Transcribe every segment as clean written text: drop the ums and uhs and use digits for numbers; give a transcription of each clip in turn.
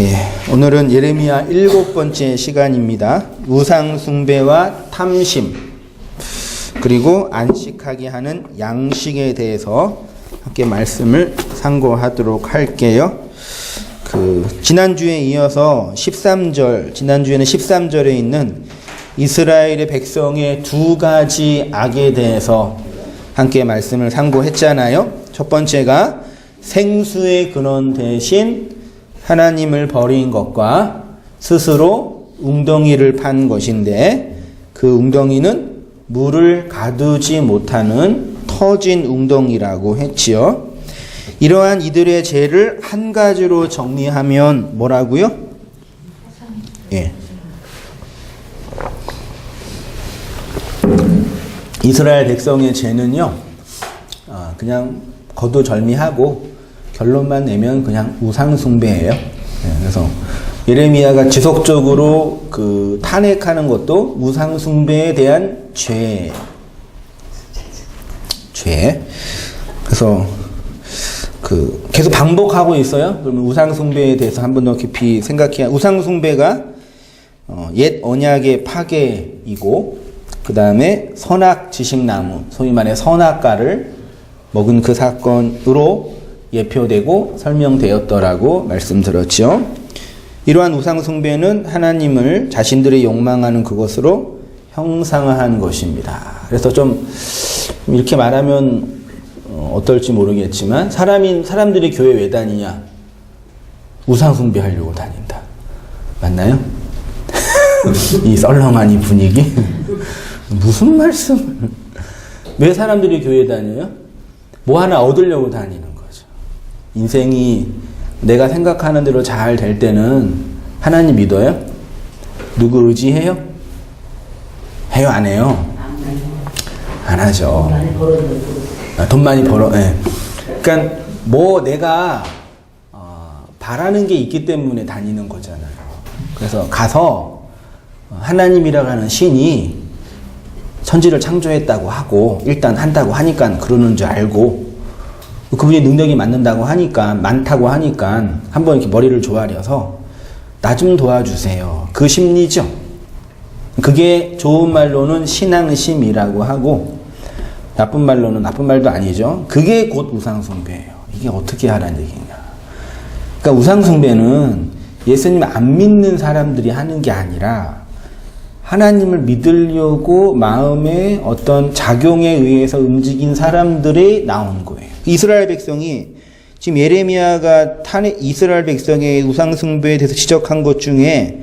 예, 오늘은 예레미야 7번째 시간입니다. 우상숭배와 탐심, 그리고 안식하게 하는 양식에 대해서 함께 말씀을 상고하도록 할게요. 지난주에 이어서 13절, 지난주에는 13절에 있는 이스라엘의 백성의 두 가지 악에 대해서 함께 말씀을 상고했잖아요. 첫 번째가 생수의 근원 대신 하나님을 버린 것과 스스로 웅덩이를 판 것인데, 그 웅덩이는 물을 가두지 못하는 터진 웅덩이라고 했지요. 이러한 이들의 죄를 한 가지로 정리하면 뭐라고요? 예. 이스라엘 백성의 죄는요, 그냥 거두절미하고 결론만 내면 그냥 우상숭배예요. 그래서 예레미야가 지속적으로 탄핵하는 것도 우상숭배에 대한 죄. 그래서 계속 반복하고 있어요. 그러면 우상숭배에 대해서 한 번 더 깊이 생각해야. 우상숭배가 옛 언약의 파괴이고, 그 다음에 선악지식나무, 소위 말해 선악과를 먹은 그 사건으로 예표되고 설명되었더라고 말씀드렸죠. 이러한 우상숭배는 하나님을 자신들이 욕망하는 그것으로 형상화한 것입니다. 그래서 좀 이렇게 말하면 어떨지 모르겠지만, 사람들이 교회 왜 다니냐? 우상숭배하려고 다닌다. 맞나요? 이 썰렁한 이 분위기? 무슨 말씀? 왜 사람들이 교회 다녀요? 뭐 하나 얻으려고 다니는 거죠. 인생이 내가 생각하는 대로 잘 될 때는 하나님 믿어요? 누구 의지해요? 해요, 안 해요? 안 하죠. 돈 많이 벌어. 네. 그러니까 뭐 내가 바라는 게 있기 때문에 다니는 거잖아요. 그래서 가서 하나님이라고 하는 신이 천지를 창조했다고 하고, 일단 한다고 하니까 그러는 줄 알고, 그분이 능력이 많다고 하니까 한번 이렇게 머리를 조아려서 나 좀 도와주세요. 그 심리죠. 그게 좋은 말로는 신앙심이라고 하고, 나쁜 말도 아니죠. 그게 곧 우상숭배예요. 이게 어떻게 하라는 얘기냐. 그러니까 우상숭배는 예수님 안 믿는 사람들이 하는 게 아니라 하나님을 믿으려고 마음의 어떤 작용에 의해서 움직인 사람들이 나온 거예요. 이스라엘 백성이, 지금 예레미야가 이스라엘 백성의 우상숭배에 대해서 지적한 것 중에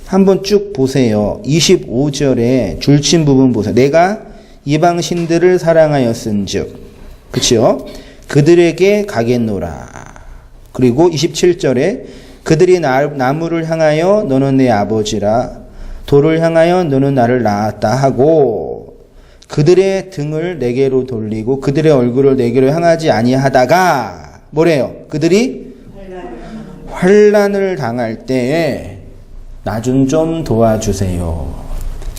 한번 쭉 보세요. 25절에 줄친 부분 보세요. 내가 이방신들을 사랑하였은즉, 그치요? 그들에게 가겠노라. 그리고 27절에 그들이 나무를 향하여 너는 내 아버지라, 돌을 향하여 너는 나를 낳았다 하고, 그들의 등을 내게로 돌리고 그들의 얼굴을 내게로 향하지 아니하다가 뭐래요? 그들이 환난을 당할 때에 나 좀 도와주세요.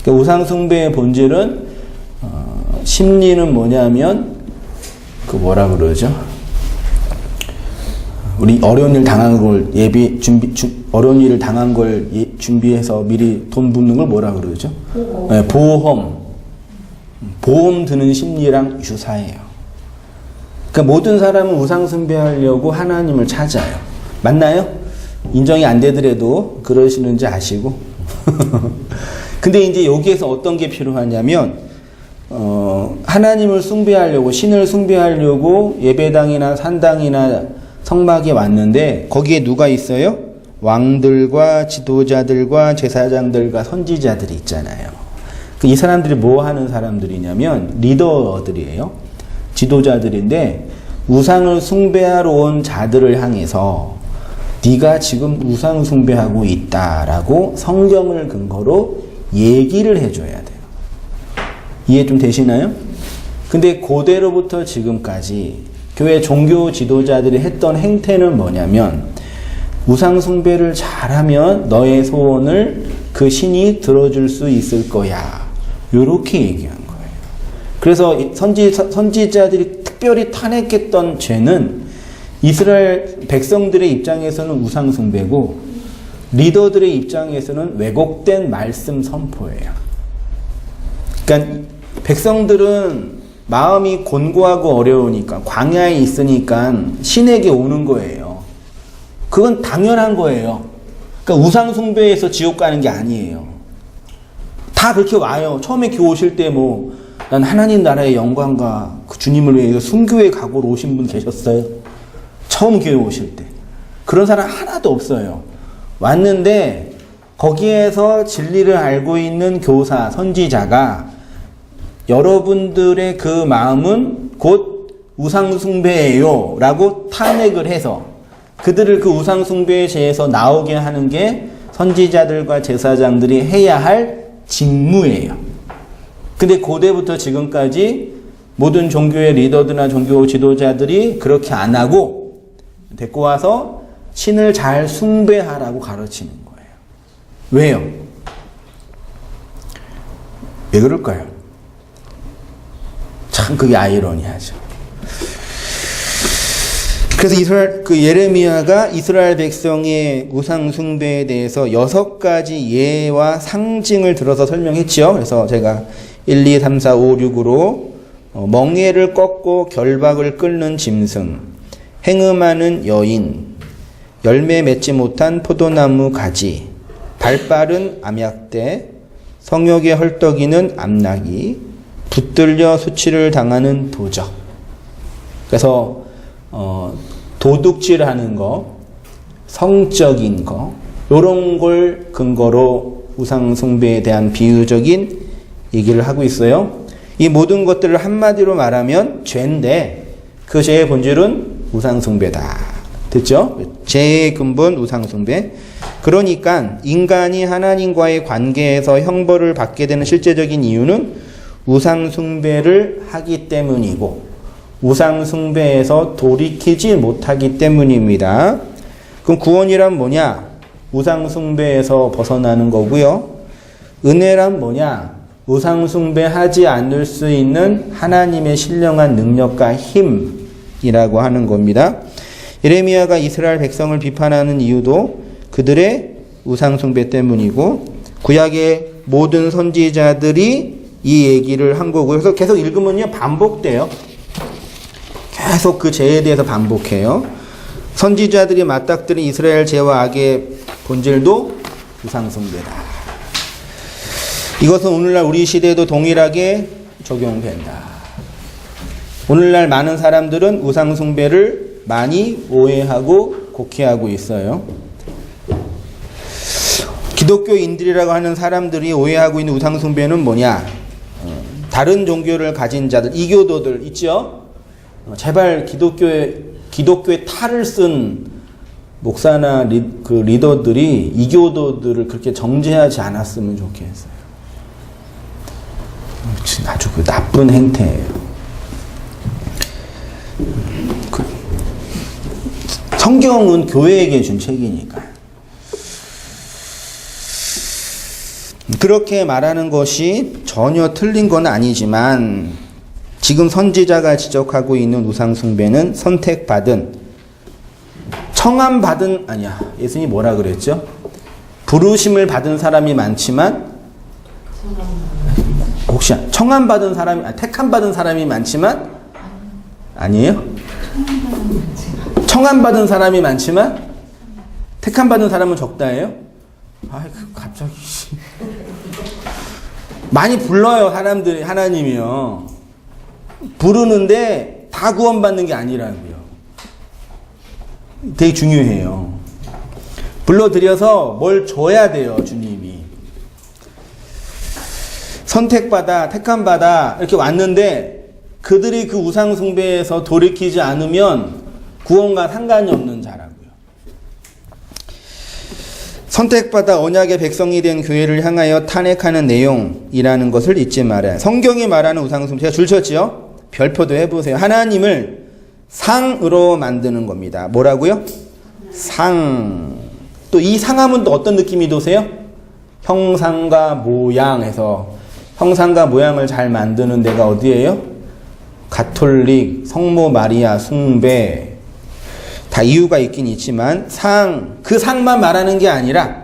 그러니까 우상숭배의 본질은 심리는 뭐냐면 뭐라 그러죠? 우리 어려운 일 당한 걸 어려운 일을 당한 걸 준비해서 미리 돈 붓는 걸 뭐라 그러죠? 네, 보험 드는 심리랑 유사해요. 그러니까 모든 사람은 우상숭배하려고 하나님을 찾아요. 맞나요? 인정이 안 되더라도 그러시는지 아시고. 근데 이제 여기에서 어떤 게 필요하냐면, 하나님을 숭배하려고, 신을 숭배하려고 예배당이나 산당이나 성막에 왔는데, 거기에 누가 있어요? 왕들과 지도자들과 제사장들과 선지자들이 있잖아요. 이 사람들이 뭐 하는 사람들이냐면 리더들이에요. 지도자들인데, 우상을 숭배하러 온 자들을 향해서 네가 지금 우상 숭배하고 있다라고 성경을 근거로 얘기를 해줘야 돼요. 이해 좀 되시나요? 근데 고대로부터 지금까지 교회 종교 지도자들이 했던 행태는 뭐냐면, 우상 숭배를 잘하면 너의 소원을 그 신이 들어줄 수 있을 거야. 요렇게 얘기한 거예요. 그래서 선지자들이 특별히 탄핵했던 죄는 이스라엘 백성들의 입장에서는 우상 숭배고, 리더들의 입장에서는 왜곡된 말씀 선포예요. 그러니까 백성들은 마음이 곤고하고 어려우니까 광야에 있으니까 신에게 오는 거예요. 그건 당연한 거예요. 그러니까 우상 숭배에서 지옥 가는 게 아니에요. 다 그렇게 와요. 처음에 교회 오실 때 난 하나님 나라의 영광과 그 주님을 위해 순교의 각오로 오신 분 계셨어요? 처음 교회 오실 때. 그런 사람 하나도 없어요. 왔는데 거기에서 진리를 알고 있는 교사, 선지자가 여러분들의 그 마음은 곧 우상숭배예요 라고 탄핵을 해서 그들을 그 우상숭배의 죄에서 나오게 하는 게 선지자들과 제사장들이 해야 할 직무예요. 근데 고대부터 지금까지 모든 종교의 리더들이나 종교 지도자들이 그렇게 안 하고 데리고 와서 신을 잘 숭배하라고 가르치는 거예요. 왜요? 왜 그럴까요? 참 그게 아이러니하죠. 그래서 예레미야가 이스라엘 백성의 우상 숭배에 대해서 6가지 예와 상징을 들어서 설명했죠. 그래서 제가 1, 2, 3, 4, 5, 6으로 멍에를 꺾고 결박을 끓는 짐승, 행음하는 여인, 열매 맺지 못한 포도나무 가지, 발빠른 암약대, 성욕에 헐떡이는 암나기, 붙들려 수치를 당하는 도적. 그래서 도둑질하는 거, 성적인 거, 이런 걸 근거로 우상 숭배에 대한 비유적인 얘기를 하고 있어요. 이 모든 것들을 한마디로 말하면 죄인데 그 죄의 본질은 우상 숭배다. 됐죠? 죄의 근본 우상 숭배. 그러니까 인간이 하나님과의 관계에서 형벌을 받게 되는 실제적인 이유는 우상 숭배를 하기 때문이고 우상 숭배에서 돌이키지 못하기 때문입니다. 그럼 구원이란 뭐냐? 우상 숭배에서 벗어나는 거고요. 은혜란 뭐냐? 우상 숭배하지 않을 수 있는 하나님의 신령한 능력과 힘이라고 하는 겁니다. 예레미야가 이스라엘 백성을 비판하는 이유도 그들의 우상 숭배 때문이고 구약의 모든 선지자들이 이 얘기를 한 거고요. 그래서 계속 읽으면요 반복돼요. 계속 그 죄에 대해서 반복해요. 선지자들이 맞닥뜨린 이스라엘 죄와 악의 본질도 우상 숭배다. 이것은 오늘날 우리 시대에도 동일하게 적용된다. 오늘날 많은 사람들은 우상 숭배를 많이 오해하고 곡해하고 있어요. 기독교인들이라고 하는 사람들이 오해하고 있는 우상 숭배는 뭐냐? 다른 종교를 가진 자들, 이교도들 있죠? 제발 기독교의 탈을 쓴 목사나 리더들이 이교도들을 그렇게 정죄하지 않았으면 좋겠어요. 아주 그 나쁜 행태예요. 성경은 교회에게 준 책이니까. 그렇게 말하는 것이 전혀 틀린 건 아니지만 지금 선지자가 지적하고 있는 우상숭배는 선택받은 청함받은 아니야. 예수님이 뭐라 그랬죠? 부르심을 받은 사람이 많지만 혹시 청함받은 사람이 택함받은 사람이 많지만 아니에요? 청함받은 사람이 많지만 택함받은 사람은 적다예요? 갑자기 많이 불러요 사람들이 하나님이요. 부르는데 다 구원받는 게 아니라고요. 되게 중요해요. 불러들여서 뭘 줘야 돼요 주님이. 선택받아 택함받아 이렇게 왔는데 그들이 그 우상 숭배에서 돌이키지 않으면 구원과 상관이 없는 자라고요. 선택받아 언약의 백성이 된 교회를 향하여 탄핵하는 내용이라는 것을 잊지 말아요. 성경이 말하는 우상 숭배 제가 줄 쳤지요? 별표도 해보세요. 하나님을 상으로 만드는 겁니다. 뭐라고요? 상. 또 이 상하면 또 어떤 느낌이 도세요? 형상과 모양에서 형상과 모양을 잘 만드는 데가 어디예요? 가톨릭, 성모 마리아 숭배 다 이유가 있긴 있지만 그 상만 말하는 게 아니라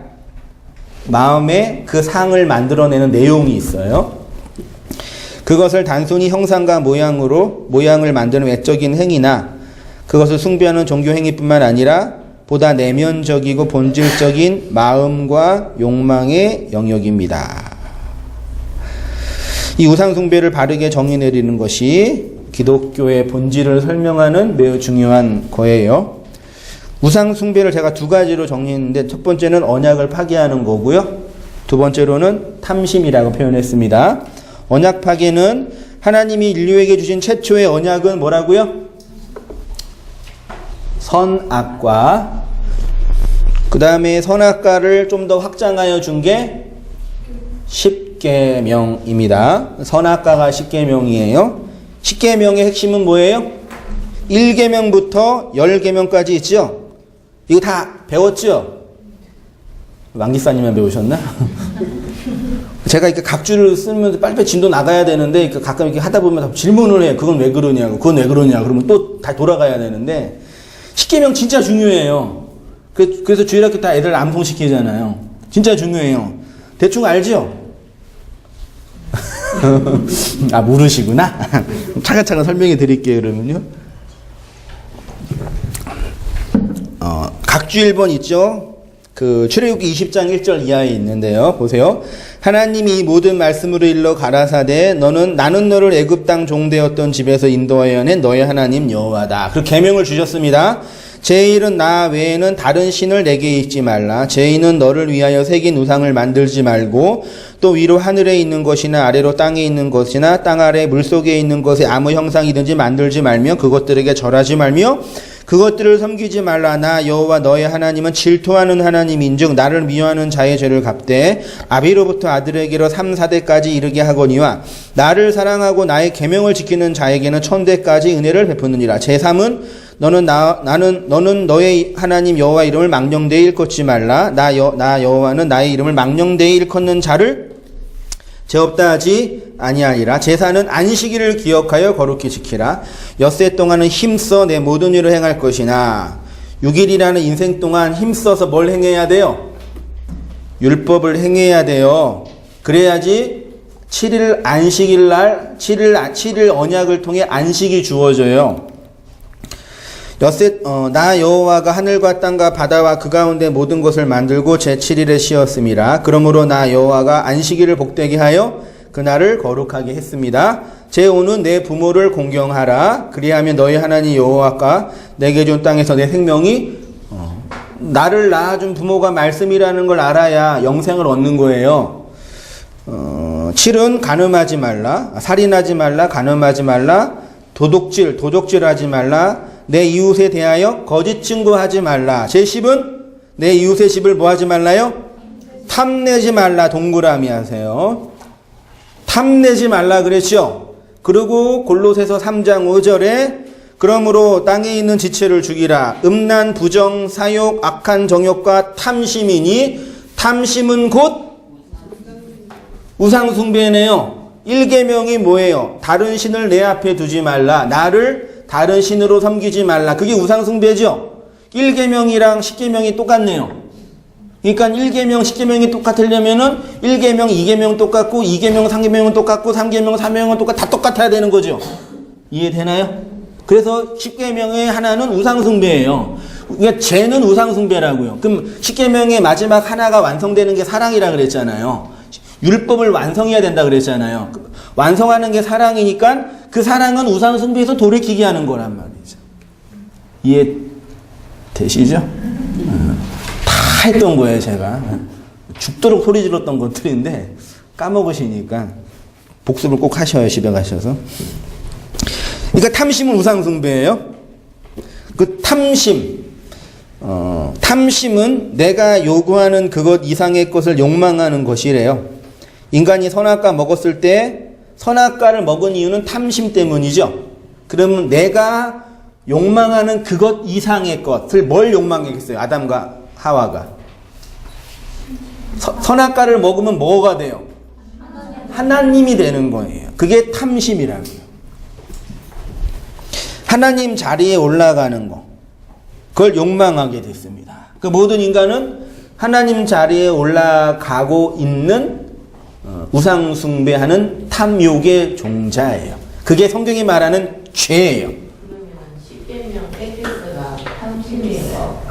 마음에 그 상을 만들어내는 내용이 있어요. 그것을 단순히 형상과 모양을 만드는 외적인 행위나 그것을 숭배하는 종교 행위뿐만 아니라 보다 내면적이고 본질적인 마음과 욕망의 영역입니다. 이 우상 숭배를 바르게 정의 내리는 것이 기독교의 본질을 설명하는 매우 중요한 거예요. 우상 숭배를 제가 두 가지로 정리했는데 첫 번째는 언약을 파괴하는 거고요. 두 번째로는 탐심이라고 표현했습니다. 언약 파괴는 하나님이 인류에게 주신 최초의 언약은 뭐라고요? 선악과, 그 다음에 선악과를 좀 더 확장하여 준 게 10계명입니다. 선악과가 10계명이에요. 10계명의 핵심은 뭐예요? 1계명부터 10계명까지 있죠? 이거 다 배웠죠? 왕기사님만 배우셨나? 제가 이렇게 각주를 쓰면서 빨리빨리 진도 나가야 되는데 가끔 이렇게 하다 보면 질문을 해요. 그건 왜 그러냐고, 그건 왜 그러냐. 그러면 또 다 돌아가야 되는데 10계명 진짜 중요해요. 그래서 주일학교 다 애들 암송시키잖아요. 진짜 중요해요. 대충 알죠? 아, 모르시구나. 차근차근 설명해 드릴게요. 그러면요. 각주 1번 있죠? 그 출애굽기 20장 1절 이하에 있는데요. 보세요. 하나님이 이 모든 말씀으로 일러 가라사대 나는 너를 애굽 땅 종되었던 집에서 인도하여 낸 너의 하나님 여호와다. 그리고 계명을 주셨습니다. 제1은 나 외에는 다른 신을 내게 잊지 말라. 제2는 너를 위하여 새긴 우상을 만들지 말고 또 위로 하늘에 있는 것이나 아래로 땅에 있는 것이나 땅 아래 물속에 있는 것에 아무 형상이든지 만들지 말며 그것들에게 절하지 말며 그것들을 섬기지 말라. 나 여호와 너의 하나님은 질투하는 하나님인즉 나를 미워하는 자의 죄를 갚되 아비로부터 아들에게로 3, 4대까지 이르게 하거니와 나를 사랑하고 나의 계명을 지키는 자에게는 1000대까지 은혜를 베푸느니라. 제3은 너는 너의 하나님 여호와 이름을 망령되이 일컫지 말라. 나 여호와는 나의 이름을 망령되이 일컫는 자를 죄 없다 하지 아니하리라. 제사는 안식일을 기억하여 거룩히 지키라. 엿새 동안은 힘써 내 모든 일을 행할 것이나 6일이라는 인생 동안 힘써서 뭘 행해야 돼요? 율법을 행해야 돼요. 그래야지 7일 안식일 날 7일 언약을 통해 안식이 주어져요. 나 여호와가 하늘과 땅과 바다와 그 가운데 모든 것을 만들고 제7일에 쉬었음이라. 그러므로 나 여호와가 안식일을 복되게 하여 그날을 거룩하게 했습니다. 제5는 내 부모를 공경하라. 그리하면 너희 하나님 여호와가 내게 준 땅에서 내 생명이 나를 낳아준 부모가 말씀이라는 걸 알아야 영생을 얻는 거예요. 7은 간음하지 말라. 살인하지 말라. 간음하지 말라. 도적질하지 말라. 내 이웃에 대하여 거짓 증거하지 말라. 제10은 내 이웃의 집을 뭐 하지 말라요? 탐내지 말라. 동그라미 하세요. 탐내지 말라 그랬죠. 그리고 골로새서 3장 5절에 그러므로 땅에 있는 지체를 죽이라. 음란, 부정, 사욕, 악한 정욕과 탐심이니 탐심은 곧 우상숭배네요. 1계명이 뭐예요? 다른 신을 내 앞에 두지 말라. 나를 다른 신으로 섬기지 말라. 그게 우상숭배죠. 1계명이랑 10계명이 똑같네요. 그러니까 1계명, 10계명이 똑같으려면은 1계명, 2계명 똑같고 2계명, 3계명은 똑같고 3계명, 4계명은 다 똑같아야 되는 거죠. 이해되나요? 그래서 10계명의 하나는 우상숭배예요. 그러니까 죄는 우상숭배라고요. 그럼 10계명의 마지막 하나가 완성되는 게 사랑이라 그랬잖아요. 율법을 완성해야 된다 그랬잖아요. 완성하는 게 사랑이니까 그 사랑은 우상숭배에서 돌이키게 하는 거란 말이죠. 이해되시죠? 다 했던 거예요, 제가. 죽도록 소리 질렀던 것들인데 까먹으시니까 복습을 꼭 하셔요, 집에 가셔서. 그러니까 탐심은 우상숭배예요. 그 탐심은 내가 요구하는 그것 이상의 것을 욕망하는 것이래요. 인간이 선악과 먹었을 때 선악과를 먹은 이유는 탐심 때문이죠. 그러면 내가 욕망하는 그것 이상의 것을 뭘 욕망했겠어요? 아담과 하와가. 선악과를 먹으면 뭐가 돼요? 하나님이 되는 거예요. 그게 탐심이라고요. 하나님 자리에 올라가는 거. 그걸 욕망하게 됐습니다. 그 모든 인간은 하나님 자리에 올라가고 있는 우상 숭배하는 탐욕의 종자예요. 그게 성경이 말하는 죄예요. 그러면 10계명 엑기스가 탐심이고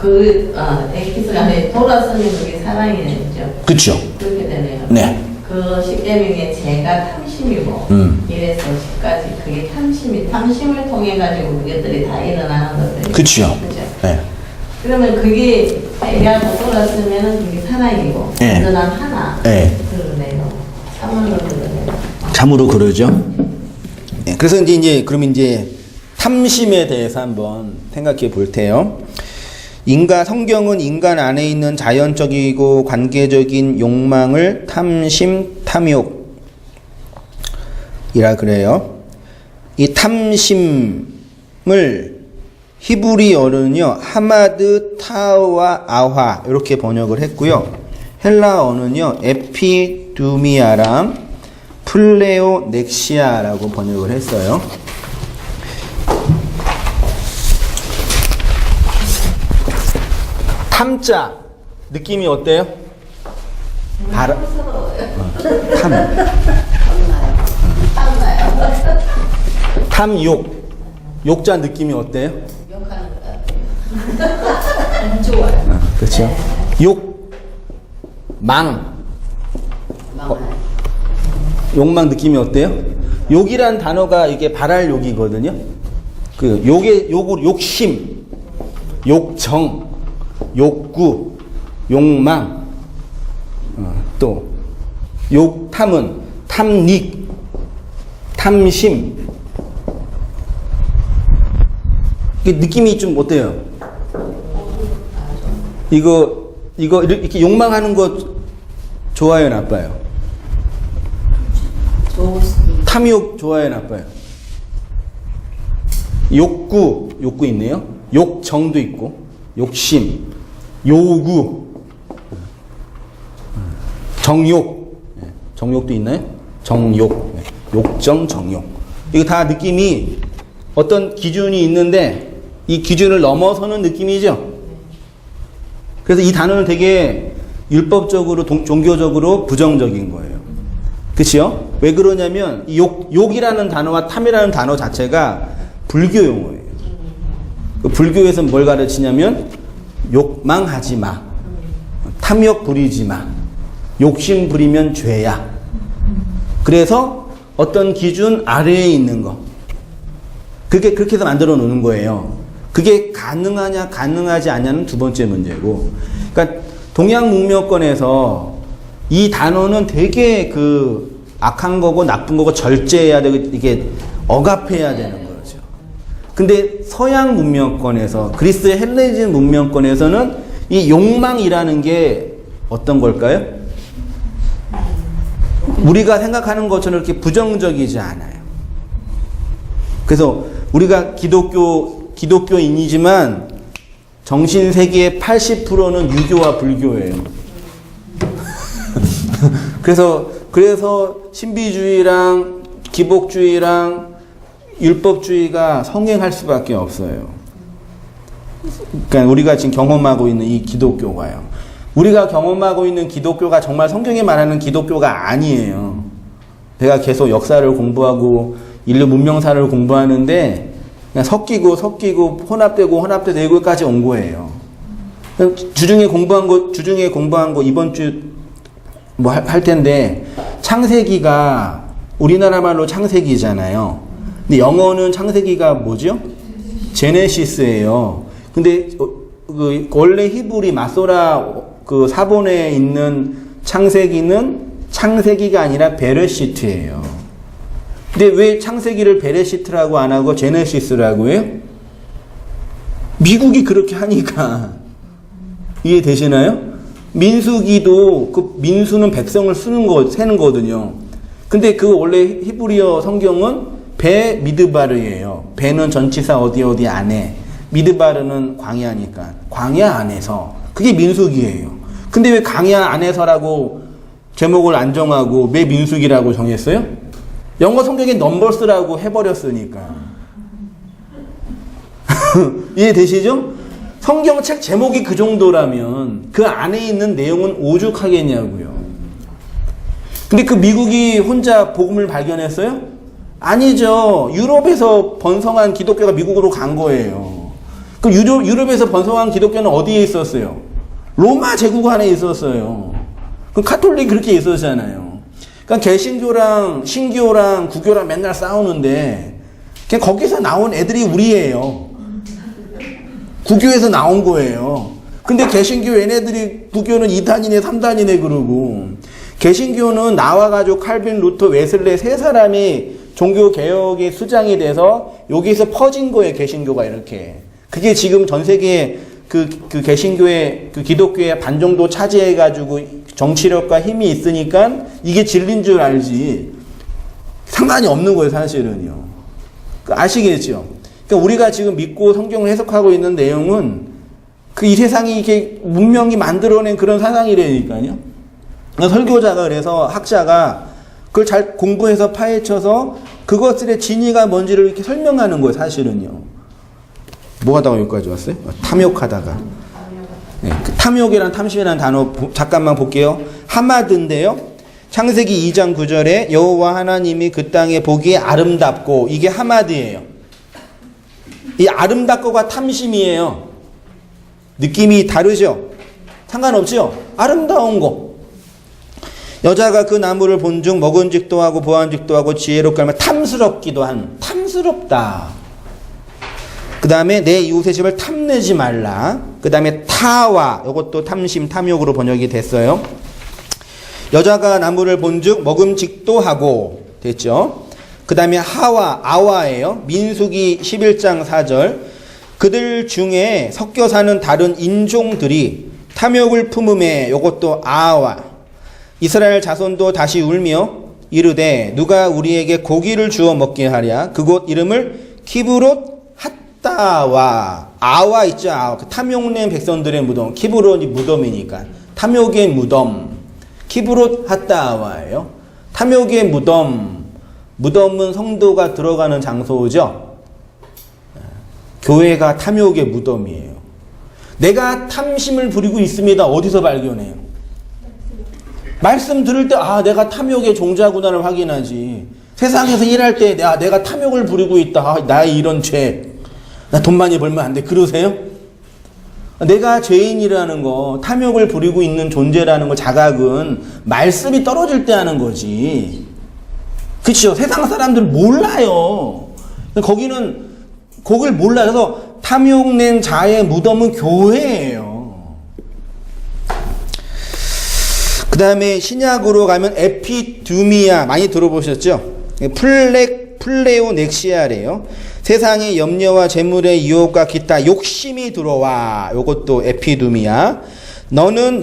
엑기스가 안에 돌아서면 그게 사랑이 되죠. 그렇죠. 그렇게 되네요. 네. 그 10계명의 죄가 탐심이고 1에서 10까지 그게 탐심을 통해 가지고 그것들이 다 일어나는 것들이. 그렇죠. 그죠? 네. 그러면 그게 회개하고 돌았으면은 그게 사랑이고 네. 난 하나. 네. 그러네요. 참으로 그러네요. 참으로 그러죠. 네. 그래서 그럼 이제 탐심에 대해서 한번 생각해 볼 테요. 성경은 인간 안에 있는 자연적이고 관계적인 욕망을 탐심, 탐욕이라 그래요. 이 탐심을 히브리어는요, 하마드, 타와 아화 이렇게 번역을 했고요. 헬라어는요, 에피두미아랑 플레오 넥시아라고 번역을 했어요. 탐자 느낌이 어때요? 탐욕 욕자 느낌이 어때요? 욕하는 것 같아요. 안 좋아요. 그렇죠. 욕망 욕망 느낌이 어때요? 욕이란 단어가 이게 발할 욕이거든요. 그 욕심, 욕정, 욕구, 욕망, 또 욕탐은 탐닉, 탐심. 이게 느낌이 좀 어때요? 이거 이렇게 욕망하는 거 좋아요, 나빠요? 탐욕 좋아요, 나빠요? 욕구 있네요. 욕정도 있고, 욕심, 요구, 정욕도 있나요? 정욕, 욕정, 정욕. 이거 다 느낌이 어떤 기준이 있는데 이 기준을 넘어서는 느낌이죠. 그래서 이 단어는 되게 율법적으로 종교적으로 부정적인 거예요. 그치요? 왜 그러냐면 이 욕이라는 단어와 탐이라는 단어 자체가 불교 용어예요. 불교에서 뭘 가르치냐면 욕망하지 마, 탐욕 부리지 마, 욕심 부리면 죄야. 그래서 어떤 기준 아래에 있는 거, 그게 그렇게 해서 만들어 놓는 거예요. 그게 가능하냐 가능하지 않냐는 두 번째 문제고, 그러니까 동양 문명권에서 이 단어는 되게 그 악한 거고 나쁜 거고 절제해야 되고 이게 억압해야 되는 거죠. 근데 서양 문명권에서, 그리스의 헬레니즘 문명권에서는 이 욕망이라는 게 어떤 걸까요? 우리가 생각하는 것처럼 이렇게 부정적이지 않아요. 그래서 우리가 기독교인이지만 정신 세계의 80%는 유교와 불교예요. 그래서 신비주의랑 기복주의랑 율법주의가 성행할 수밖에 없어요. 그러니까 우리가 지금 경험하고 있는 이 기독교가요. 우리가 경험하고 있는 기독교가 정말 성경이 말하는 기독교가 아니에요. 내가 계속 역사를 공부하고 인류 문명사를 공부하는데 그냥 섞이고 혼합되고 여기까지 온 거예요. 주중에 공부한 거 이번 주 뭐 할 텐데, 창세기가 우리나라 말로 창세기잖아요. 근데 영어는 창세기가 뭐죠? 제네시스예요. 근데 그 원래 히브리 마소라 그 사본에 있는 창세기는 창세기가 아니라 베레시트예요. 근데 왜 창세기를 베레시트라고 안 하고 제네시스라고 해요? 미국이 그렇게 하니까. 이해되시나요? 민수기도 그 민수는 백성을 세는 거거든요. 근데 그 원래 히브리어 성경은 배 미드바르예요. 배는 전치사 어디 안에, 미드바르는 광야니까 광야 안에서, 그게 민수기예요. 근데 왜 광야 안에서라고 제목을 안 정하고 왜 민수기라고 정했어요? 영어 성경에 넘버스라고 해버렸으니까. 이해되시죠? 성경책 제목이 그 정도라면 그 안에 있는 내용은 오죽하겠냐고요. 근데 그 미국이 혼자 복음을 발견했어요? 아니죠. 유럽에서 번성한 기독교가 미국으로 간 거예요. 그럼 유럽에서 번성한 기독교는 어디에 있었어요? 로마 제국 안에 있었어요. 그 카톨릭 그렇게 있었잖아요. 그러니까 개신교랑 신교랑 구교랑 맨날 싸우는데 그냥 거기서 나온 애들이 우리예요. 구교에서 나온 거예요. 근데 개신교 얘네들이 구교는 2단이네 3단이네 그러고 개신교는 나와가지고 칼빈, 루터, 웨슬레 세 사람이 종교개혁의 수장이 돼서 여기서 퍼진 거예요. 개신교가 이렇게. 그게 지금 전 세계에 그 개신교의 그 기독교의 반 정도 차지해가지고 정치력과 힘이 있으니까 이게 진리인 줄 알지 상관이 없는 거예요. 사실은요. 아시겠죠? 그러니까 우리가 지금 믿고 성경을 해석하고 있는 내용은 그 이 세상이 이렇게 문명이 만들어낸 그런 사상이라니까요. 설교자가 그래서 학자가 그걸 잘 공부해서 파헤쳐서 그것들의 진위가 뭔지를 이렇게 설명하는 거예요. 사실은요. 뭐 하다가 여기까지 왔어요? 탐욕하다가. 네, 그 탐욕이란 탐심이라는 단어 잠깐만 볼게요. 하마드인데요. 창세기 2장 9절에 여호와 하나님이 그 땅에 보기에 아름답고 이게 하마드예요. 이 아름답고가 탐심이에요. 느낌이 다르죠? 상관없죠? 아름다운 거. 여자가 그 나무를 본즉 먹은직도 하고 보안직도 하고 지혜롭게 하면 탐스럽기도 한 탐스럽다. 그 다음에 내 이웃의 집을 탐내지 말라. 그 다음에 타와 이것도 탐심 탐욕으로 번역이 됐어요. 여자가 나무를 본즉 먹음직도 하고 됐죠. 그 다음에 하와 아와예요. 민수기 11장 4절 그들 중에 섞여 사는 다른 인종들이 탐욕을 품음에 이것도 아와 이스라엘 자손도 다시 울며 이르되 누가 우리에게 고기를 주어 먹게 하랴. 그곳 이름을 키브롯 핫다와 아와 있죠. 아와. 그 탐욕낸 백성들의 무덤. 키브롯이 무덤이니까 탐욕의 무덤. 키브롯 핫다와예요. 탐욕의 무덤. 무덤은 성도가 들어가는 장소죠. 교회가 탐욕의 무덤이에요. 내가 탐심을 부리고 있습니다. 어디서 발견해요? 말씀 들을 때 내가 탐욕의 종자구나를 확인하지. 세상에서 일할 때 내가 탐욕을 부리고 있다. 나의 이런 죄. 나 돈 많이 벌면 안 돼. 그러세요? 내가 죄인이라는 거, 탐욕을 부리고 있는 존재라는 거 자각은 말씀이 떨어질 때 하는 거지. 그렇죠? 세상 사람들 몰라요. 거기는 그걸 몰라요. 그래서 탐욕낸 자의 무덤은 교회예요. 그 다음에 신약으로 가면 에피두미아 많이 들어보셨죠? 플레오넥시아래요. 세상의 염려와 재물의 유혹과 기타 욕심이 들어와. 이것도 에피두미아. 너희는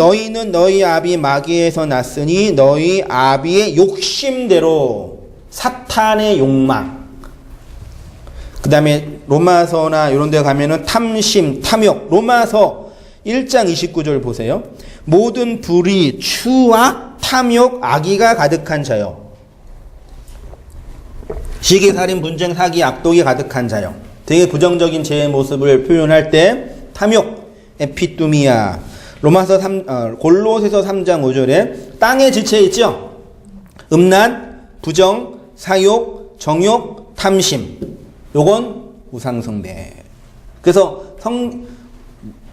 너희 아비 마귀에서 났으니 너희 아비의 욕심대로 사탄의 욕망. 그 다음에 로마서나 이런 데 가면은 탐심, 탐욕. 로마서 1장 29절 보세요. 모든 불의, 추악, 탐욕, 악의가 가득한 자요. 시기, 살인, 분쟁, 사기, 악독이 가득한 자요. 되게 부정적인 죄의 모습을 표현할 때 탐욕, 에피두미아. 골로새서 3장 5절에 땅에 지체 있죠? 음란, 부정, 사욕, 정욕, 탐심. 요건 우상숭배. 그래서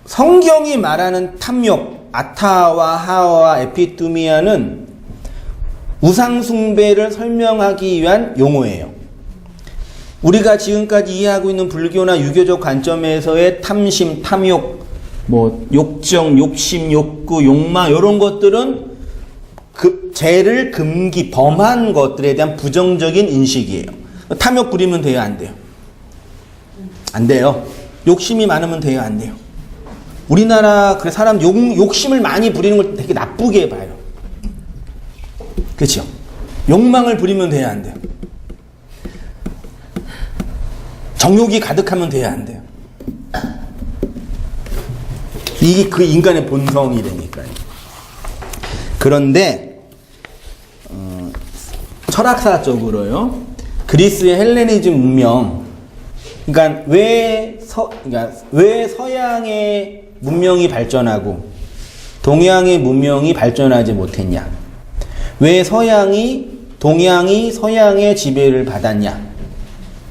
성경이 말하는 탐욕, 아타와 하와 에피두미아는 우상숭배를 설명하기 위한 용어예요. 우리가 지금까지 이해하고 있는 불교나 유교적 관점에서의 탐심, 탐욕, 욕정, 욕심, 욕구, 욕망 이런 것들은 죄를 범한 것들에 대한 부정적인 인식이에요. 탐욕 부리면 돼요, 안 돼요? 안 돼요. 욕심이 많으면 돼요, 안 돼요? 우리나라 사람 욕심을 많이 부리는 걸 되게 나쁘게 봐요. 그렇죠? 욕망을 부리면 돼요, 안 돼요? 정욕이 가득하면 돼요, 안 돼요? 이게 그 인간의 본성이라니까요. 그런데 철학사적으로요, 그리스의 헬레니즘 문명, 그러니까 왜 서양의 문명이 발전하고 동양의 문명이 발전하지 못했냐? 왜 동양이 서양의 지배를 받았냐?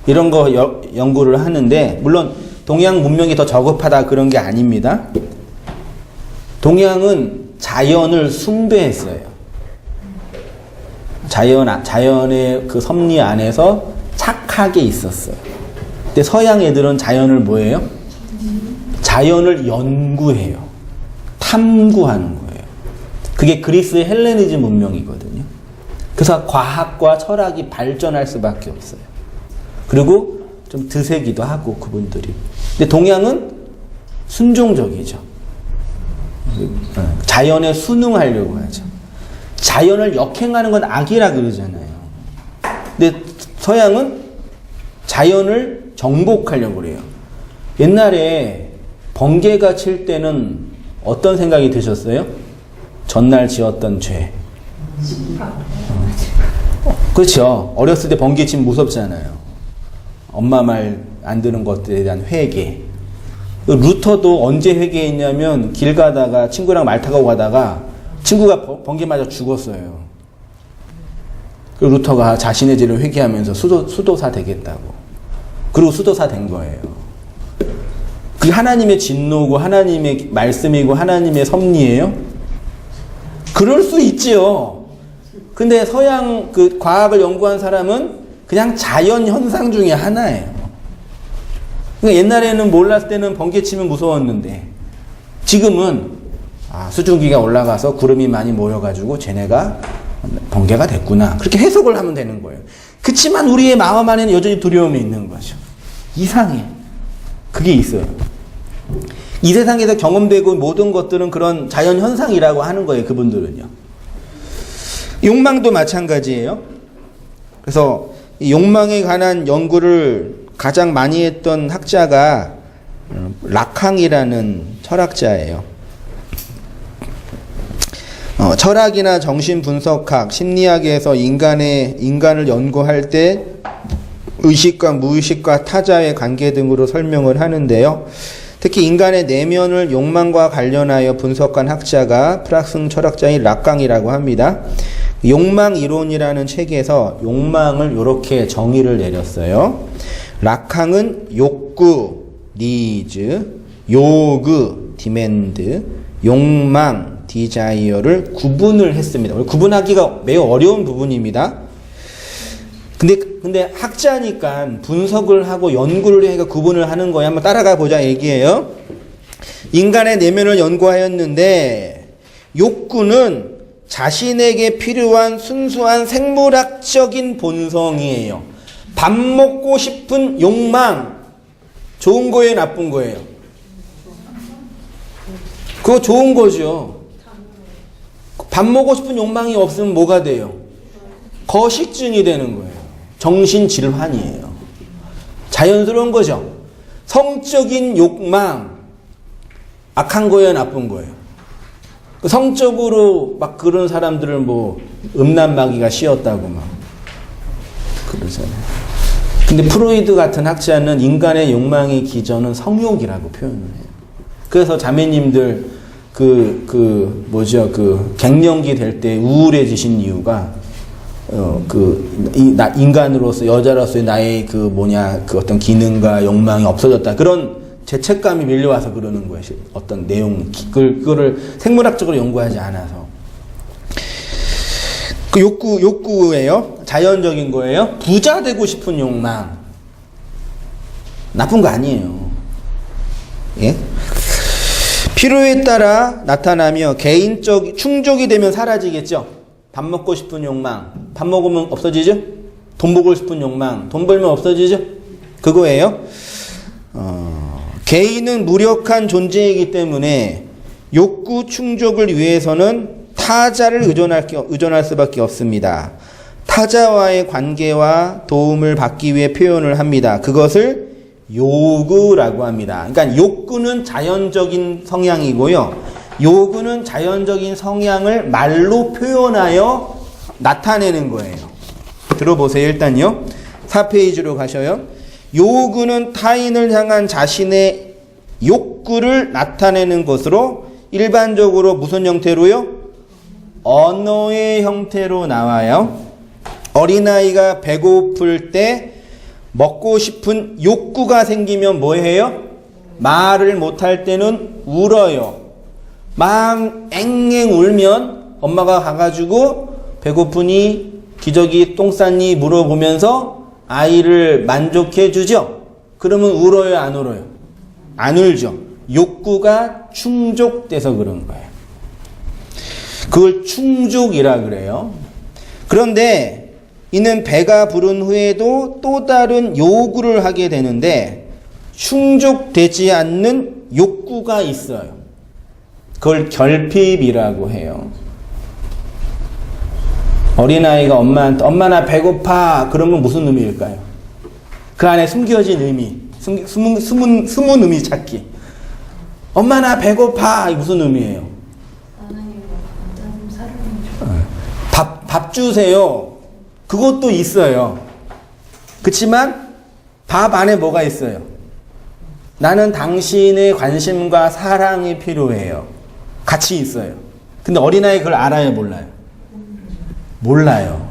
이런 거 연구를 하는데, 물론 동양 문명이 더 저급하다 그런 게 아닙니다. 동양은 자연을 숭배했어요. 자연의 그 섭리 안에서 착하게 있었어요. 근데 서양 애들은 자연을 뭐예요? 자연을 연구해요. 탐구하는 거예요. 그게 그리스의 헬레니즘 문명이거든요. 그래서 과학과 철학이 발전할 수밖에 없어요. 그리고 좀 드세기도 하고 그분들이. 근데 동양은 순종적이죠. 자연에 순응하려고 하죠. 자연을 역행하는 건 악이라 그러잖아요. 근데 서양은 자연을 정복하려고 그래요. 옛날에 번개가 칠 때는 어떤 생각이 드셨어요? 전날 지었던 죄. 그렇죠. 어렸을 때 번개 치면 무섭잖아요. 엄마 말 안 듣는 것들에 대한 회개. 루터도 언제 회개했냐면 길 가다가 친구랑 말 타고 가다가 친구가 번개 맞아 죽었어요. 그 루터가 자신의 죄를 회개하면서 수도사 되겠다고. 그리고 수도사 된 거예요. 그게 하나님의 진노고 하나님의 말씀이고 하나님의 섭리예요? 그럴 수 있지요. 근데 서양 그 과학을 연구한 사람은 그냥 자연 현상 중에 하나예요. 그러니까 옛날에는 몰랐을 때는 번개 치면 무서웠는데 지금은 수증기가 올라가서 구름이 많이 모여가지고 쟤네가 번개가 됐구나. 그렇게 해석을 하면 되는 거예요. 그치만 우리의 마음 안에는 여전히 두려움이 있는 거죠. 이상해. 그게 있어요. 이 세상에서 경험되고 모든 것들은 그런 자연 현상이라고 하는 거예요. 그분들은요. 욕망도 마찬가지예요. 그래서 이 욕망에 관한 연구를 가장 많이 했던 학자가 락항이라는 철학자예요. 철학이나 정신분석학, 심리학에서 인간을 연구할 때 의식과 무의식과 타자의 관계 등으로 설명을 하는데요. 특히 인간의 내면을 욕망과 관련하여 분석한 학자가 프랑스 철학자인 락강이라고 합니다. 욕망 이론이라는 책에서 욕망을 이렇게 정의를 내렸어요. 락강은 욕구, 니즈, 요구, 디맨드, 욕망, 디자이어를 구분을 했습니다. 구분하기가 매우 어려운 부분입니다. 근데 학자니까 분석을 하고 연구를 해서 구분을 하는 거예요. 한번 따라가 보자 얘기예요. 인간의 내면을 연구하였는데 욕구는 자신에게 필요한 순수한 생물학적인 본성이에요. 밥 먹고 싶은 욕망. 좋은 거예요, 나쁜 거예요? 그거 좋은 거죠. 밥 먹고 싶은 욕망이 없으면 뭐가 돼요? 거식증이 되는 거예요. 정신질환이에요. 자연스러운 거죠. 성적인 욕망, 악한 거예요, 나쁜 거예요? 성적으로 막 그런 사람들은 뭐 음란마귀가 씌었다고 막 그러잖아요. 근데 프로이드 같은 학자는 인간의 욕망의 기전은 성욕이라고 표현을 해요. 그래서 자매님들 갱년기 될 때 우울해지신 이유가 인간으로서 여자로서의 나의 어떤 기능과 욕망이 없어졌다. 그런 죄책감이 밀려와서 그러는 거예요. 어떤 내용, 그거를 생물학적으로 연구하지 않아서. 그 욕구예요. 자연적인 거예요. 부자 되고 싶은 욕망. 나쁜 거 아니에요. 예? 필요에 따라 나타나며 충족이 되면 사라지겠죠. 밥 먹고 싶은 욕망. 밥 먹으면 없어지죠? 돈 벌고 싶은 욕망. 돈 벌면 없어지죠? 그거예요. 개인은 무력한 존재이기 때문에 욕구 충족을 위해서는 타자를 의존할 수밖에 없습니다. 타자와의 관계와 도움을 받기 위해 표현을 합니다. 그것을 요구라고 합니다. 그러니까 욕구는 자연적인 성향이고요. 요구는 자연적인 성향을 말로 표현하여 나타내는 거예요. 들어보세요. 일단요. 4페이지로 가셔요. 요구는 타인을 향한 자신의 욕구를 나타내는 것으로 일반적으로 무슨 형태로요? 언어의 형태로 나와요. 어린아이가 배고플 때 먹고 싶은 욕구가 생기면 뭐 해요? 말을 못할 때는 울어요. 막 앵앵 울면 엄마가 가가지고 배고프니 기저귀 똥 쌌니 물어보면서 아이를 만족해 주죠. 그러면 울어요, 안 울어요? 안 울죠. 욕구가 충족돼서 그런 거예요. 그걸 충족이라 그래요. 그런데 이는 배가 부른 후에도 또 다른 요구를 하게 되는데 충족되지 않는 욕구가 있어요. 그걸 결핍이라고 해요. 어린아이가 엄마한테 엄마 나 배고파 그러면 무슨 의미일까요? 그 안에 숨겨진 의미, 숨은 의미 찾기. 엄마 나 배고파 이게 무슨 의미예요? 밥 주세요. 그것도 있어요. 그렇지만 밥 안에 뭐가 있어요? 나는 당신의 관심과 사랑이 필요해요. 같이 있어요. 근데 어린아이 그걸 알아요, 몰라요? 몰라요.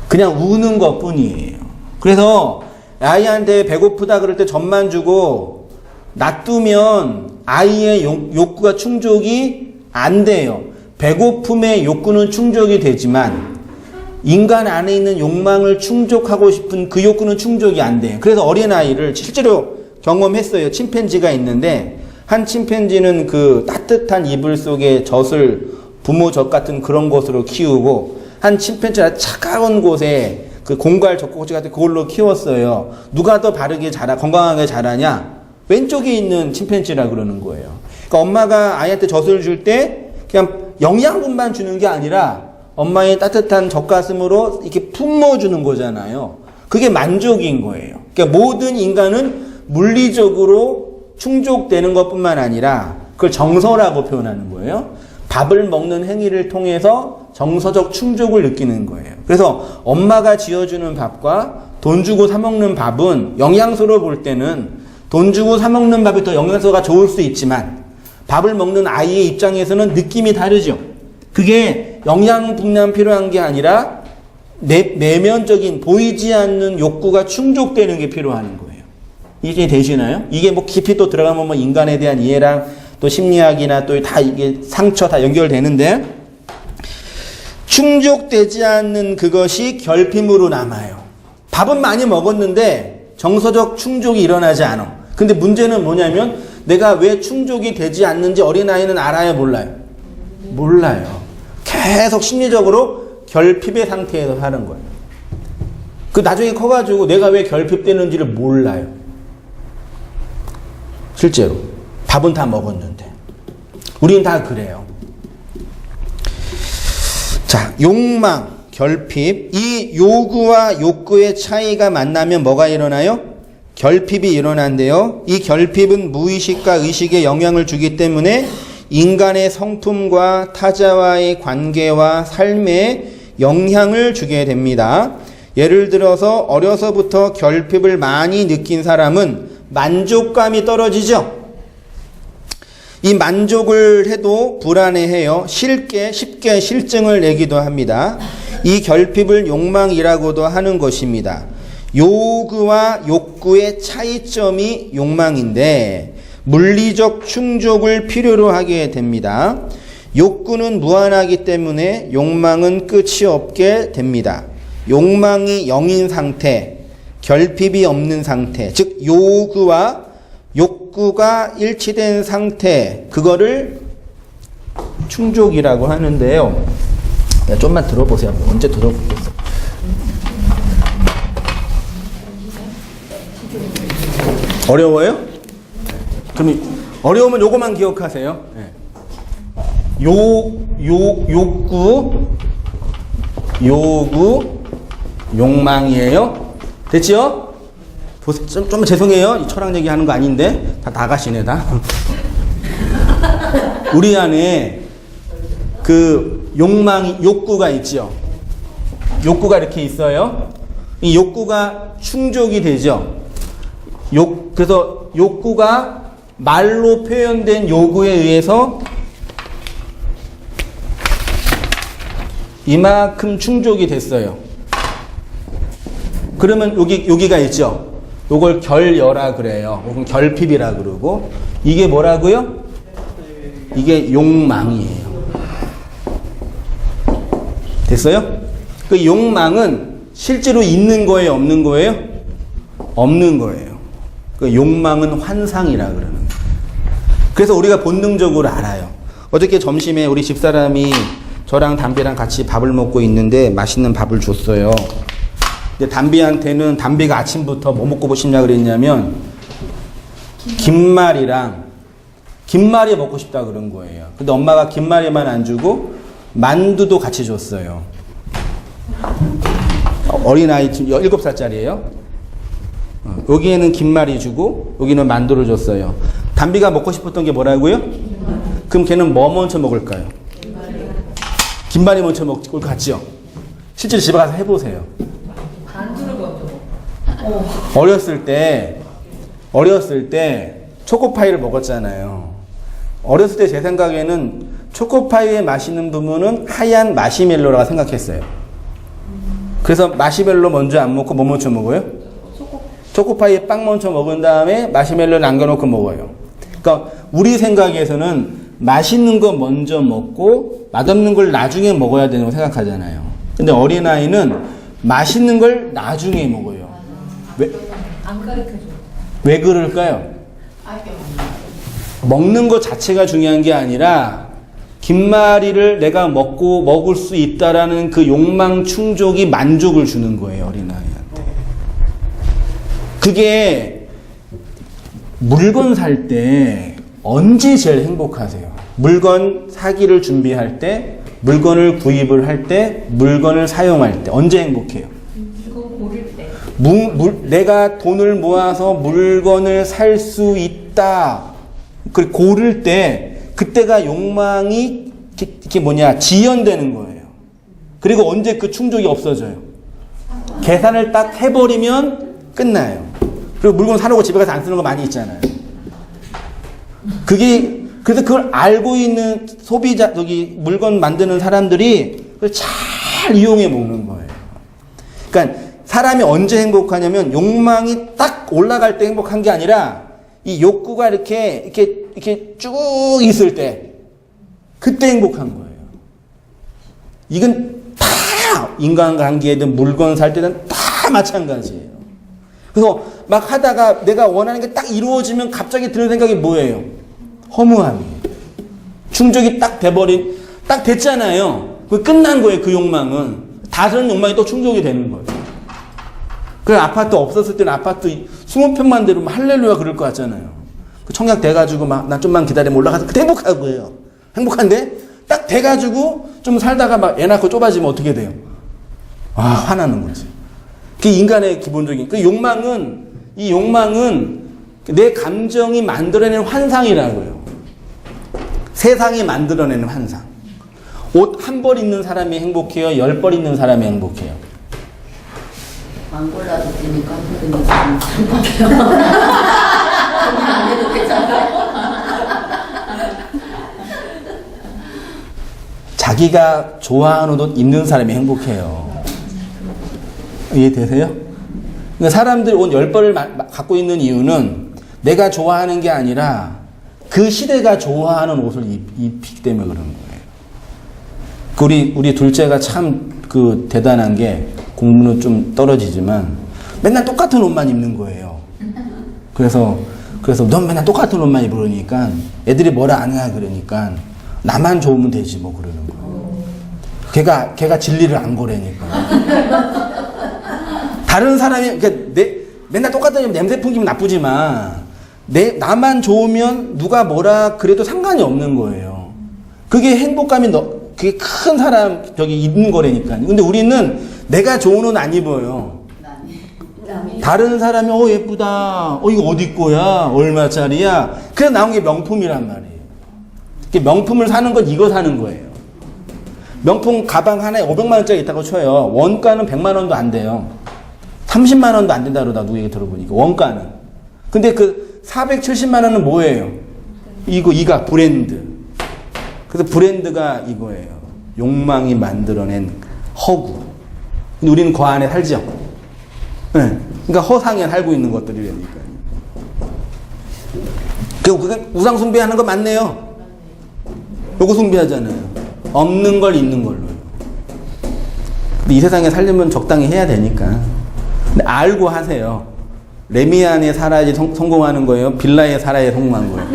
그냥 우는 것 뿐이에요. 그래서 아이한테 배고프다 그럴 때 젖만 주고 놔두면 아이의 욕구가 충족이 안 돼요. 배고픔의 욕구는 충족이 되지만 인간 안에 있는 욕망을 충족하고 싶은 그 욕구는 충족이 안 돼요. 그래서 어린아이를 실제로 경험했어요. 침팬지가 있는데 한 침팬지는 그 따뜻한 이불 속에 젖을 부모 젖 같은 그런 것으로 키우고 한 침팬지가 차가운 곳에 그 공갈 젖꼭지 같은 그걸로 키웠어요. 누가 더 바르게 건강하게 자라냐? 왼쪽에 있는 침팬지라 그러는 거예요. 그러니까 엄마가 아이한테 젖을 줄 때 그냥 영양분만 주는 게 아니라 엄마의 따뜻한 젖가슴으로 이렇게 품어주는 거잖아요. 그게 만족인 거예요. 그러니까 모든 인간은 물리적으로 충족되는 것뿐만 아니라 그걸 정서라고 표현하는 거예요. 밥을 먹는 행위를 통해서 정서적 충족을 느끼는 거예요. 그래서 엄마가 지어주는 밥과 돈 주고 사 먹는 밥은 영양소로 볼 때는 돈 주고 사 먹는 밥이 더 영양소가 좋을 수 있지만 밥을 먹는 아이의 입장에서는 느낌이 다르죠. 그게 영양분만 필요한 게 아니라 내면적인 보이지 않는 욕구가 충족되는 게 필요한 거예요. 이게 되시나요? 이게 뭐 깊이 또 들어가면 뭐 인간에 대한 이해랑 또 심리학이나 또 다 이게 상처 다 연결되는데 충족되지 않는 그것이 결핍으로 남아요. 밥은 많이 먹었는데 정서적 충족이 일어나지 않아. 근데 문제는 뭐냐면 내가 왜 충족이 되지 않는지 어린아이는 알아요, 몰라요? 몰라요. 계속 심리적으로 결핍의 상태에서 사는 거예요. 그 나중에 커가지고 내가 왜 결핍되는지를 몰라요. 실제로. 밥은 다 먹었는데. 우리는 다 그래요. 자, 욕망, 결핍. 이 요구와 욕구의 차이가 만나면 뭐가 일어나요? 결핍이 일어난대요. 이 결핍은 무의식과 의식에 영향을 주기 때문에 인간의 성품과 타자와의 관계와 삶에 영향을 주게 됩니다. 예를 들어서 어려서부터 결핍을 많이 느낀 사람은 만족감이 떨어지죠. 이 만족을 해도 불안해해요. 쉽게 실증을 내기도 합니다. 이 결핍을 욕망이라고도 하는 것입니다. 요구와 욕구의 차이점이 욕망인데 물리적 충족을 필요로 하게 됩니다. 욕구는 무한하기 때문에 욕망은 끝이 없게 됩니다. 욕망이 0인 상태, 결핍이 없는 상태, 즉 요구와 욕구가 일치된 상태, 그거를 충족이라고 하는데요. 좀만 들어보세요. 언제 들어보겠어. 어려워요? 그럼 어려우면 요거만 기억하세요. 요구, 욕망이에요. 됐죠? 좀 죄송해요. 이 철학 얘기하는 거 아닌데 다 나가시네 다. 우리 안에 그 욕구가 있죠. 욕구가 이렇게 있어요. 이 욕구가 충족이 되죠. 그래서 욕구가 말로 표현된 요구에 의해서 이만큼 충족이 됐어요. 그러면 여기가 있죠. 요걸 결여라 그래요. 혹은 결핍이라 그러고, 이게 뭐라고요? 이게 욕망이에요. 됐어요? 그 욕망은 실제로 있는 거예요, 없는 거예요? 없는 거예요. 그 욕망은 환상이라 그러는 거예요. 그래서 우리가 본능적으로 알아요. 어저께 점심에 우리 집사람이 저랑 담비랑 같이 밥을 먹고 있는데 맛있는 밥을 줬어요. 근데 담비한테는 담비가 아침부터 뭐 먹고 싶냐 그랬냐면 김말이 먹고 싶다 그런 거예요. 근데 엄마가 김말이만 안 주고 만두도 같이 줬어요. 어린아이 7살짜리예요. 여기에는 김말이 주고 여기는 만두를 줬어요. 담비가 먹고 싶었던 게 뭐라고요? 그럼 걔는 뭐 먼저 먹을까요? 김말이 먼저 먹을 것 같죠? 실제로 집에 가서 해보세요. 반주를 먼저 어렸을 때 초코파이를 먹었잖아요. 어렸을 때 제 생각에는 초코파이의 맛있는 부분은 하얀 마시멜로라고 생각했어요. 그래서 마시멜로 먼저 안 먹고 뭐 먼저 먹어요? 초코파이에 빵 먼저 먹은 다음에 마시멜로 남겨놓고 먹어요. 그러니까 우리 생각에서는 맛있는 거 먼저 먹고 맛없는 걸 나중에 먹어야 된다고 생각하잖아요. 근데 어린아이는 맛있는 걸 나중에 먹어요. 안 가르쳐줘. 왜 그럴까요? 먹는 것 자체가 중요한 게 아니라 김말이를 내가 먹을 수 있다라는 그 욕망 충족이 만족을 주는 거예요, 어린아이한테. 그게 물건 살 때 언제 제일 행복하세요? 물건 사기를 준비할 때, 물건을 구입을 할 때, 물건을 사용할 때 언제 행복해요? 물건 고를 때. 내가 돈을 모아서 물건을 살 수 있다. 그 고를 때 그때가 욕망이 지연되는 거예요. 그리고 언제 그 충족이 없어져요? 계산을 딱 해버리면 끝나요. 그리고 물건 사놓고 집에 가서 안 쓰는 거 많이 있잖아요. 그래서 그걸 알고 있는 소비자, 물건 만드는 사람들이 그걸 잘 이용해 먹는 거예요. 그러니까 사람이 언제 행복하냐면 욕망이 딱 올라갈 때 행복한 게 아니라 이 욕구가 이렇게 쭉 있을 때 그때 행복한 거예요. 이건 다 인간관계든 물건 살 때는 다 마찬가지예요. 그래서 막 하다가 내가 원하는 게 딱 이루어지면 갑자기 드는 생각이 뭐예요? 허무함이에요. 충족이 딱 됐잖아요. 그 끝난 거예요, 그 욕망은. 다른 욕망이 또 충족이 되는 거예요. 그 아파트 없었을 때는 아파트 20평만 되면 할렐루야 그럴 것 같잖아요. 그 청약 돼가지고 난 좀만 기다리면 올라가서 그때 행복하고요. 행복한데 딱 돼가지고 좀 살다가 막 애 낳고 좁아지면 어떻게 돼요? 화나는 거지. 그게 인간의 기본적인 이 욕망은 내 감정이 만들어내는 환상이라고요. 세상이 만들어내는 환상. 옷 한 벌 입는 사람이 행복해요? 10벌 입는 사람이 행복해요? 안 골라도 되니까 한번 사람 안 해도 되잖아요. 자기가 좋아하는 옷 입는 사람이 행복해요. 이해되세요? 그러니까 사람들이 옷 10벌을 갖고 있는 이유는 내가 좋아하는 게 아니라 그 시대가 좋아하는 옷을 입기 때문에 그런 거예요. 우리 둘째가 참 대단한 게 공부는 좀 떨어지지만 맨날 똑같은 옷만 입는 거예요. 그래서 넌 맨날 똑같은 옷만 입으니까 애들이 뭐라 안 해 그러니까 나만 좋으면 되지 뭐 그러는 거예요. 걔가 진리를 안 고래니까. 다른 사람이 맨날 똑같은 옷 냄새 풍기면 나쁘지만 나만 좋으면 누가 뭐라 그래도 상관이 없는 거예요. 그게 행복감이 그게 큰 사람 입는 거라니까요. 근데 우리는 내가 좋은 옷 안 입어요. 다른 사람이 예쁘다. 이거 어디 거야? 얼마짜리야? 그래서 나온 게 명품이란 말이에요. 명품을 사는 건 이거 사는 거예요. 명품 가방 하나에 500만 원짜리 있다고 쳐요. 원가는 100만 원도 안 돼요. 30만 원도 안 된다 그러다 누구 얘기 들어보니까 원가는. 근데 그 470만 원은 뭐예요? 이가 브랜드. 그래서 브랜드가 이거예요. 욕망이 만들어낸 허구. 근데 우리는 그 안에 살죠. 네. 그러니까 허상에 살고 있는 것들이라니까요. 그게 우상 숭배하는 거 맞네요. 요거 숭배하잖아요. 없는 걸 있는 걸로요. 근데 이 세상에 살려면 적당히 해야 되니까. 근데 알고 하세요. 레미안에 살아야지 성공하는 거예요? 빌라에 살아야 성공한 거예요?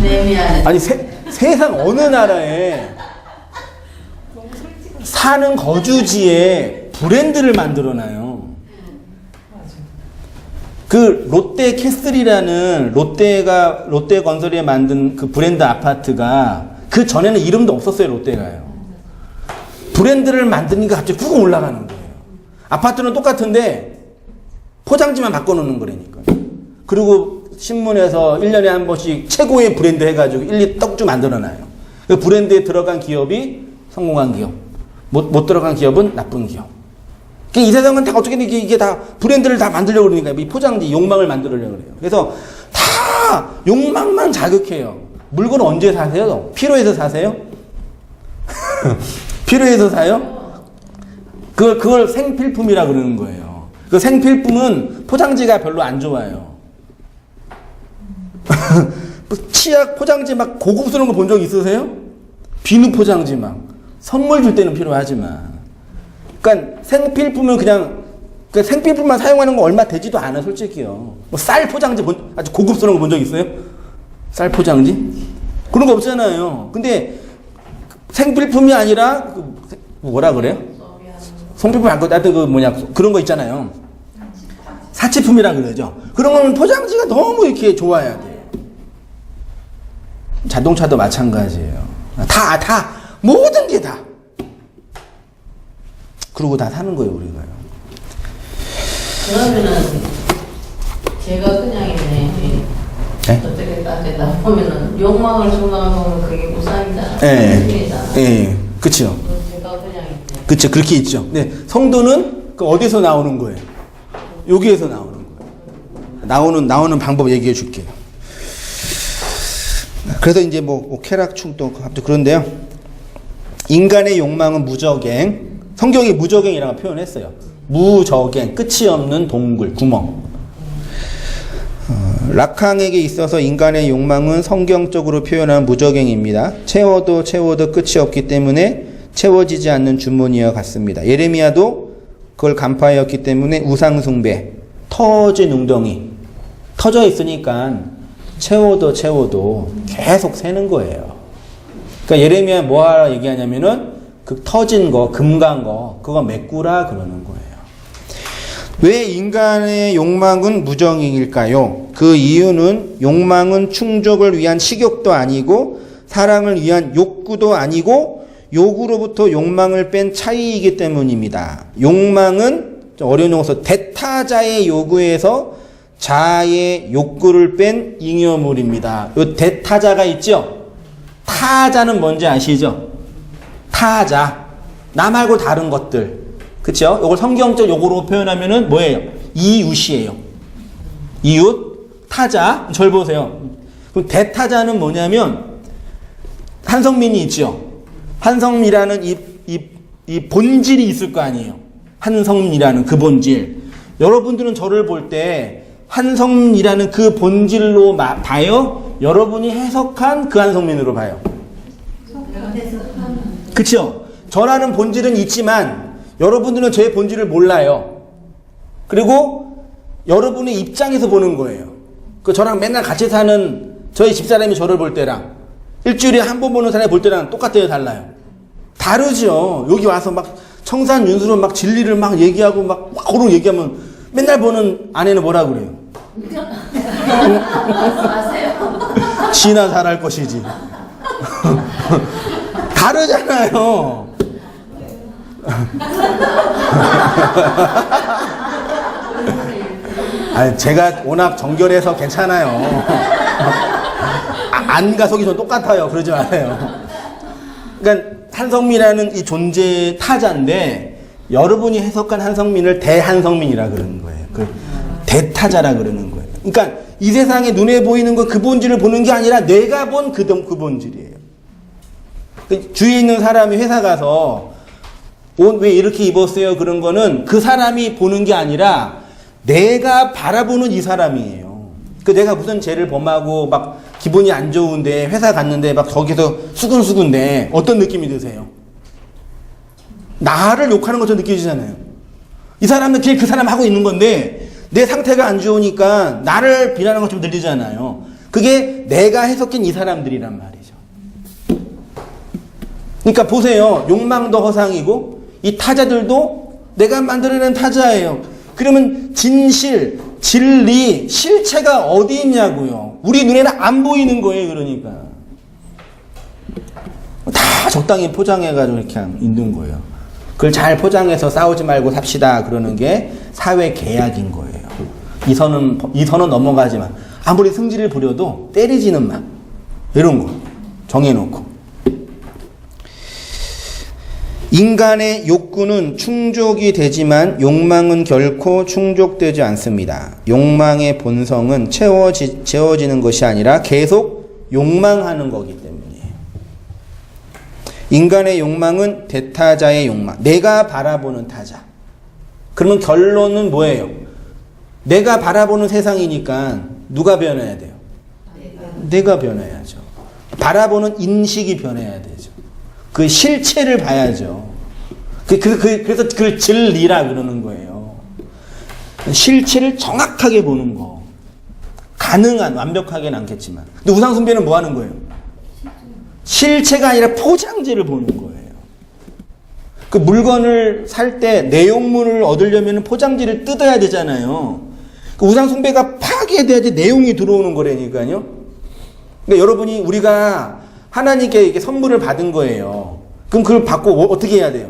레미안에. 아니 세상 어느 나라에 사는 거주지에 브랜드를 만들어놔요. 그 롯데 캐슬이라는 롯데 건설에 만든 그 브랜드 아파트가 그 전에는 이름도 없었어요. 롯데가요. 브랜드를 만드니까 갑자기 훅 올라가는 거예요. 아파트는 똑같은데 포장지만 바꿔놓는 거라니까요. 그리고 신문에서 1년에 한 번씩 최고의 브랜드 해가지고 1, 2떡 좀 만들어놔요. 그 브랜드에 들어간 기업이 성공한 기업, 못 들어간 기업은 나쁜 기업. 이 세상은 다 어떻게 이게 다 브랜드를 다 만들려고 그러니까 이 포장지 욕망을 만들려고 그래요. 그래서 다 욕망만 자극해요. 물건을 언제 사세요? 필요해서 사세요? 필요해서 사요? 그걸 생필품이라 그러는 거예요. 그 생필품은 포장지가 별로 안 좋아요. 치약 포장지 막 고급스러운 거 본 적 있으세요? 비누 포장지 막 선물 줄 때는 필요하지만. 그러니까 생필품은 그냥 생필품만 사용하는 거 얼마 되지도 않아 솔직히요. 뭐 쌀 포장지 아주 고급스러운 거 본 적 있어요? 쌀 포장지? 그런 거 없잖아요. 근데 생필품이 아니라 뭐라 그래요? 성필품 안 하여튼 그런 거 있잖아요. 사치품이라 그러죠. 그런 거는 포장지가 너무 이렇게 좋아야 돼요. 자동차도 마찬가지예요. 다 모든 게 다. 그러고 다 사는 거예요, 우리가요. 그러면은 제가 그냥 있네. 네? 어떻게 따지다 보면은 욕망을 충당하면 그게 우상이잖아. 예. 예. 그쵸. 제가 그냥 있네. 그쵸. 그렇게 있죠. 네. 성도는 어디서 나오는 거예요? 여기에서 나오는 거예요. 나오는 방법 얘기해 줄게요. 그래서 이제 쾌락충도 갑자기 그런데요. 인간의 욕망은 무적행. 성경이 무적행이라고 표현했어요. 무적행, 끝이 없는 동굴, 구멍. 락항에게 있어서 인간의 욕망은 성경적으로 표현한 무적행입니다. 채워도 끝이 없기 때문에 채워지지 않는 주머니와 같습니다. 예레미야도 그걸 간파하였기 때문에 우상숭배, 터진 웅덩이, 터져 있으니까 채워도 계속 새는 거예요. 그러니까 예레미야 뭐하라 얘기하냐면은 그 터진 거, 금간 거, 그거 메꾸라 그러는 거예요. 왜 인간의 욕망은 무정행일까요? 그 이유는 욕망은 충족을 위한 식욕도 아니고 사랑을 위한 욕구도 아니고 욕으로부터 욕망을 뺀 차이이기 때문입니다. 욕망은 어려운 용어서 대타자의 요구에서 자아의 욕구를 뺀 잉여물입니다. 요 대타자가 있죠? 타자는 뭔지 아시죠? 타자, 나 말고 다른 것들, 그렇죠? 이걸 성경적 용어로 표현하면은 뭐예요? 이웃이에요. 이웃, 타자. 절 보세요. 그럼 대타자는 뭐냐면 한성민이 있죠. 한성이라는 이 본질이 있을 거 아니에요. 한성이라는 그 본질. 여러분들은 저를 볼 때 한성이라는 그 본질로 봐요? 여러분이 해석한 그 한성민으로 봐요. 그쵸? 저라는 본질은 있지만 여러분들은 저의 본질을 몰라요. 그리고 여러분의 입장에서 보는 거예요. 저랑 맨날 같이 사는 저희 집사람이 저를 볼 때랑 일주일에 한 번 보는 사람이 볼 때랑 똑같아요, 달라요? 다르죠. 여기 와서 막 청산 윤수로 막 진리를 막 얘기하고 막 그런 얘기하면 맨날 보는 아내는 뭐라 그래요? 말씀하세요. 지나 잘할 것이지. 다르잖아요. 아니, 제가 워낙 정결해서 괜찮아요. 안과 속이 좀 똑같아요. 그러지 마세요. 그러니까 한성미라는 이 존재 타자인데 여러분이 해석한 한성민을 대한성민이라 그러는 거예요. 그 대타자라 그러는 거예요. 그러니까 이 세상에 눈에 보이는 그 본질을 보는 게 아니라 내가 본 그 본질이에요. 주위에 있는 사람이 회사 가서 옷 왜 이렇게 입었어요? 그런 거는 그 사람이 보는 게 아니라 내가 바라보는 이 사람이에요. 그 내가 무슨 죄를 범하고 막 기분이 안 좋은데 회사 갔는데 막 거기서 수근수근데 어떤 느낌이 드세요? 나를 욕하는 것처럼 느껴지잖아요. 이 사람은 그냥 그 사람 하고 있는 건데 내 상태가 안 좋으니까 나를 비난하는 것처럼 들리잖아요. 그게 내가 해석한 이 사람들이란 말이죠. 그러니까 보세요. 욕망도 허상이고 이 타자들도 내가 만들어낸 타자예요. 그러면 진실, 진리, 실체가 어디 있냐고요. 우리 눈에는 안 보이는 거예요. 그러니까 다 적당히 포장해가지고 이렇게 있는 거예요. 그걸 잘 포장해서 싸우지 말고 삽시다 그러는 게 사회 계약인 거예요. 이 선은 넘어가지만 아무리 승질을 부려도 때리지는 마. 이런 거 정해놓고. 인간의 욕구는 충족이 되지만 욕망은 결코 충족되지 않습니다. 욕망의 본성은 채워지는 것이 아니라 계속 욕망하는 거기 때문이에요. 인간의 욕망은 대타자의 욕망. 내가 바라보는 타자. 그러면 결론은 뭐예요? 내가 바라보는 세상이니까 누가 변해야 돼요? 내가 변해야죠. 바라보는 인식이 변해야 되죠. 그 실체를 봐야죠. 그래서 그걸 진리라 그러는 거예요. 실체를 정확하게 보는 거. 가능한, 완벽하게는 않겠지만. 근데 우상숭배는 뭐 하는 거예요? 실체가 아니라 포장지를 보는 거예요. 그 물건을 살 때 내용물을 얻으려면 포장지를 뜯어야 되잖아요. 그 우상숭배가 파괴돼야지 내용이 들어오는 거라니까요. 그러니까 여러분이 우리가 하나님께 이렇게 선물을 받은 거예요. 그럼 그걸 받고 어떻게 해야 돼요?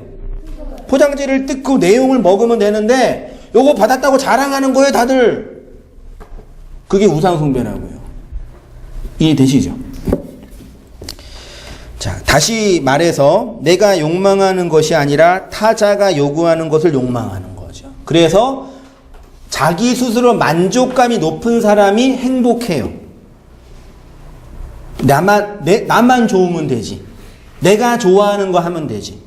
포장지를 뜯고 내용을 먹으면 되는데 요거 받았다고 자랑하는 거예요, 다들. 그게 우상숭배라고요. 이해되시죠? 자, 다시 말해서 내가 욕망하는 것이 아니라 타자가 요구하는 것을 욕망하는 거죠. 그래서 자기 스스로 만족감이 높은 사람이 행복해요. 나만 좋으면 되지. 내가 좋아하는 거 하면 되지.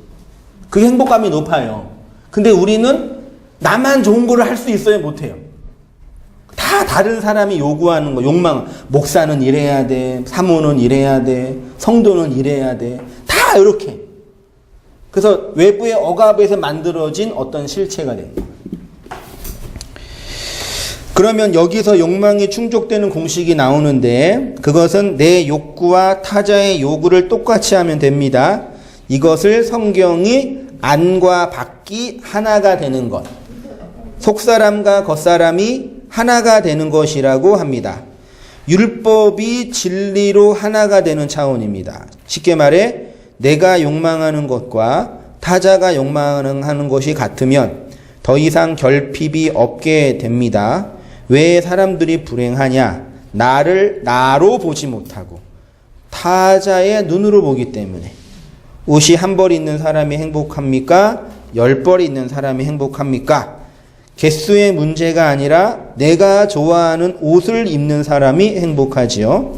그게 행복감이 높아요. 근데 우리는 나만 좋은 거를 할 수 있어요? 못해요? 다 다른 사람이 요구하는 거, 욕망. 목사는 이래야 돼. 사모는 이래야 돼. 성도는 이래야 돼. 다 이렇게. 그래서 외부의 억압에서 만들어진 어떤 실체가 됩니다. 그러면 여기서 욕망이 충족되는 공식이 나오는데 그것은 내 욕구와 타자의 요구를 똑같이 하면 됩니다. 이것을 성경이 안과 밖이 하나가 되는 것, 속사람과 겉사람이 하나가 되는 것이라고 합니다. 율법이 진리로 하나가 되는 차원입니다. 쉽게 말해 내가 욕망하는 것과 타자가 욕망하는 것이 같으면 더 이상 결핍이 없게 됩니다. 왜 사람들이 불행하냐? 나를 나로 보지 못하고 타자의 눈으로 보기 때문에. 옷이 한 벌 있는 사람이 행복합니까? 10벌 있는 사람이 행복합니까? 개수의 문제가 아니라 내가 좋아하는 옷을 입는 사람이 행복하지요.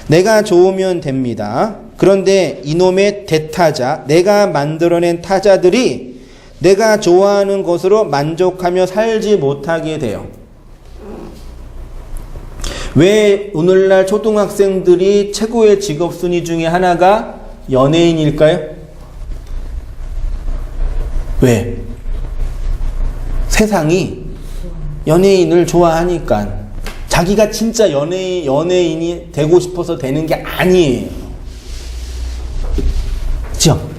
내가 좋으면 됩니다. 그런데 이놈의 대타자, 내가 만들어낸 타자들이 내가 좋아하는 것으로 만족하며 살지 못하게 돼요. 왜 오늘날 초등학생들이 최고의 직업 순위 중에 하나가 연예인일까요? 왜? 세상이 연예인을 좋아하니까. 자기가 진짜 연예인이 되고 싶어서 되는 게 아니에요. 그렇죠?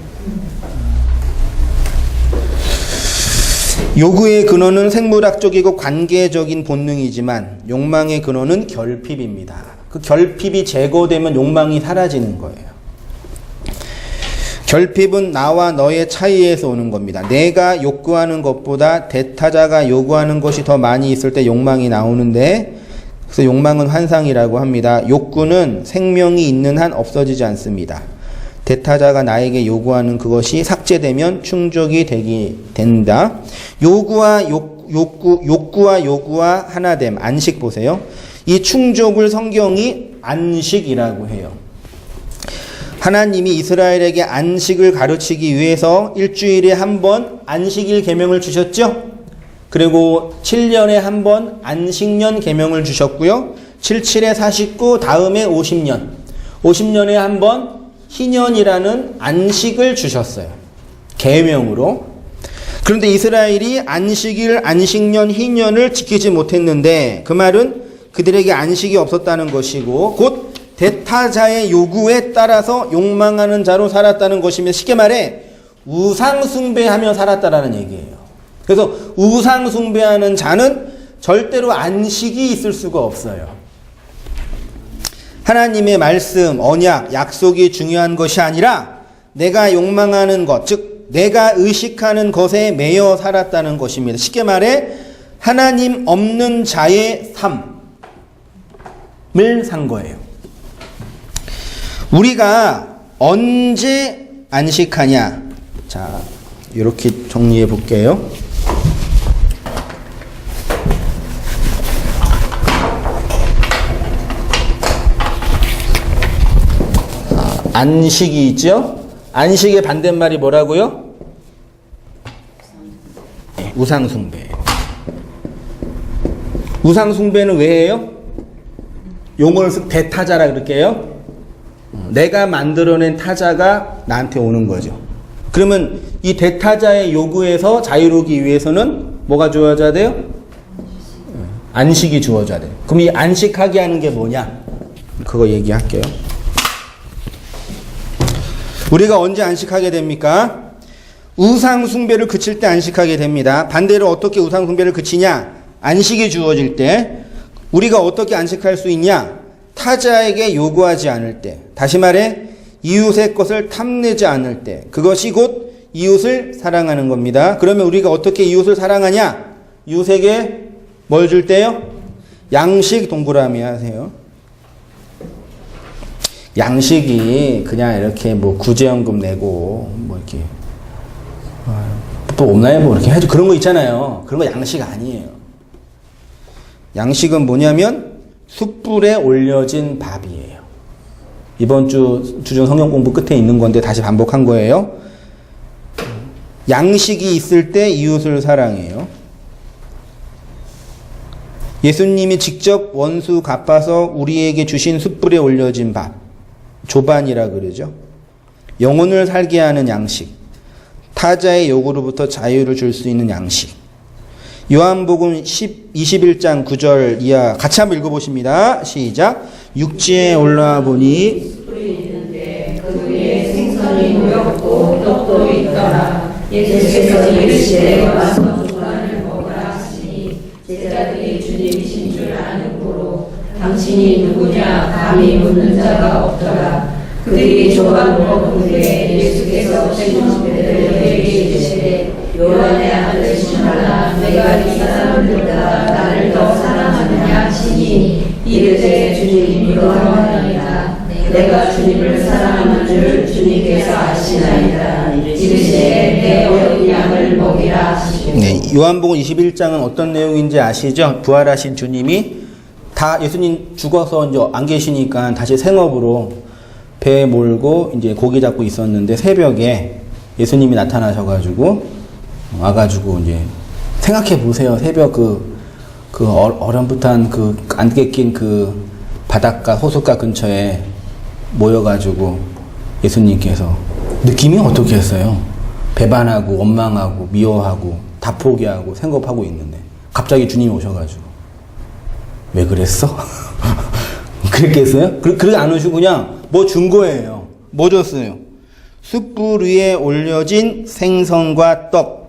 요구의 근원은 생물학적이고 관계적인 본능이지만 욕망의 근원은 결핍입니다. 그 결핍이 제거되면 욕망이 사라지는 거예요. 결핍은 나와 너의 차이에서 오는 겁니다. 내가 욕구하는 것보다 대타자가 요구하는 것이 더 많이 있을 때 욕망이 나오는데, 그래서 욕망은 환상이라고 합니다. 욕구는 생명이 있는 한 없어지지 않습니다. 대타자가 나에게 요구하는 그것이 삭제되면 충족이 된다. 요구와 하나됨. 안식 보세요. 이 충족을 성경이 안식이라고 해요. 하나님이 이스라엘에게 안식을 가르치기 위해서 일주일에 한 번 안식일 계명을 주셨죠. 그리고 7년에 한 번 안식년 계명을 주셨고요. 77에 49, 다음에 50년. 50년에 한 번 희년이라는 안식을 주셨어요. 계명으로. 그런데 이스라엘이 안식일, 안식년, 희년을 지키지 못했는데 그 말은 그들에게 안식이 없었다는 것이고 곧 대타자의 요구에 따라서 욕망하는 자로 살았다는 것이며 쉽게 말해 우상 숭배하며 살았다라는 얘기예요. 그래서 우상 숭배하는 자는 절대로 안식이 있을 수가 없어요. 하나님의 말씀, 언약, 약속이 중요한 것이 아니라 내가 욕망하는 것, 즉 내가 의식하는 것에 매여 살았다는 것입니다. 쉽게 말해 하나님 없는 자의 삶을 산 거예요. 우리가 언제 안식하냐? 자, 이렇게 정리해 볼게요. 안식이 있죠? 안식의 반대말이 뭐라고요? 우상숭배. 우상숭배는 왜 해요? 용어를 대타자라 그럴게요. 내가 만들어낸 타자가 나한테 오는 거죠. 그러면 이 대타자의 요구에서 자유로우기 위해서는 뭐가 주어져야 돼요? 안식이 주어져야 돼요. 그럼 이 안식하게 하는 게 뭐냐? 그거 얘기할게요. 우리가 언제 안식하게 됩니까? 우상 숭배를 그칠 때 안식하게 됩니다. 반대로 어떻게 우상 숭배를 그치냐? 안식이 주어질 때. 우리가 어떻게 안식할 수 있냐? 타자에게 요구하지 않을 때. 다시 말해 이웃의 것을 탐내지 않을 때. 그것이 곧 이웃을 사랑하는 겁니다. 그러면 우리가 어떻게 이웃을 사랑하냐? 이웃에게 뭘 줄 때요? 양식 동그라미 하세요. 양식이 그냥 이렇게 뭐 구제연금 내고 뭐 이렇게 또 없나요? 뭐 이렇게 해도 그런 거 있잖아요. 그런 거 양식 아니에요. 양식은 뭐냐면 숯불에 올려진 밥이에요. 이번 주 주전 성경 공부 끝에 있는 건데 다시 반복한 거예요. 양식이 있을 때 이웃을 사랑해요. 예수님이 직접 원수 갚아서 우리에게 주신 숯불에 올려진 밥. 조반이라 그러죠. 영혼을 살게 하는 양식. 타자의 요구로부터 자유를 줄 수 있는 양식. 요한복음 21장 9절 이하 같이 한번 읽어보십니다. 시작. 육지에 올라와 보니 그 위에 생선이 놓였고 떡도 있더라. 예수께서 이르시되 와서 조반을 먹으라 하시니 제자들이 주님이신 줄 아는 고로 당신이 누구냐 감히 묻는 자가 없더라. 그들이 조반을 먹은 후에 예수께서 친구들에게 이르시되 요한의 아들 시몬아 내가 이 사람들보다 나를 더 사랑하느냐 하시니 이르되 주님 그러하나이다. 내가 주님을 사랑하는 줄 주님께서 아시나이다. 이르시되 내 어린 양을 먹이라 하시고. 네, 요한복음 21장은 어떤 내용인지 아시죠? 부활하신 주님이 다 예수님 죽어서 이제 안 계시니까 다시 생업으로 배에 몰고 이제 고기 잡고 있었는데 새벽에 예수님이 나타나셔가지고 와가지고 이제 생각해 보세요. 새벽 그 어렴풋한 그 안개 낀 그 바닷가 호숫가 근처에 모여가지고 예수님께서 느낌이 어떻게 했어요? 배반하고 원망하고 미워하고 다 포기하고 생업하고 있는데 갑자기 주님이 오셔가지고 왜 그랬어? 그랬겠어요? 그렇게 안 오시고 그냥 뭐 준 거예요. 뭐 줬어요? 숯불 위에 올려진 생선과 떡.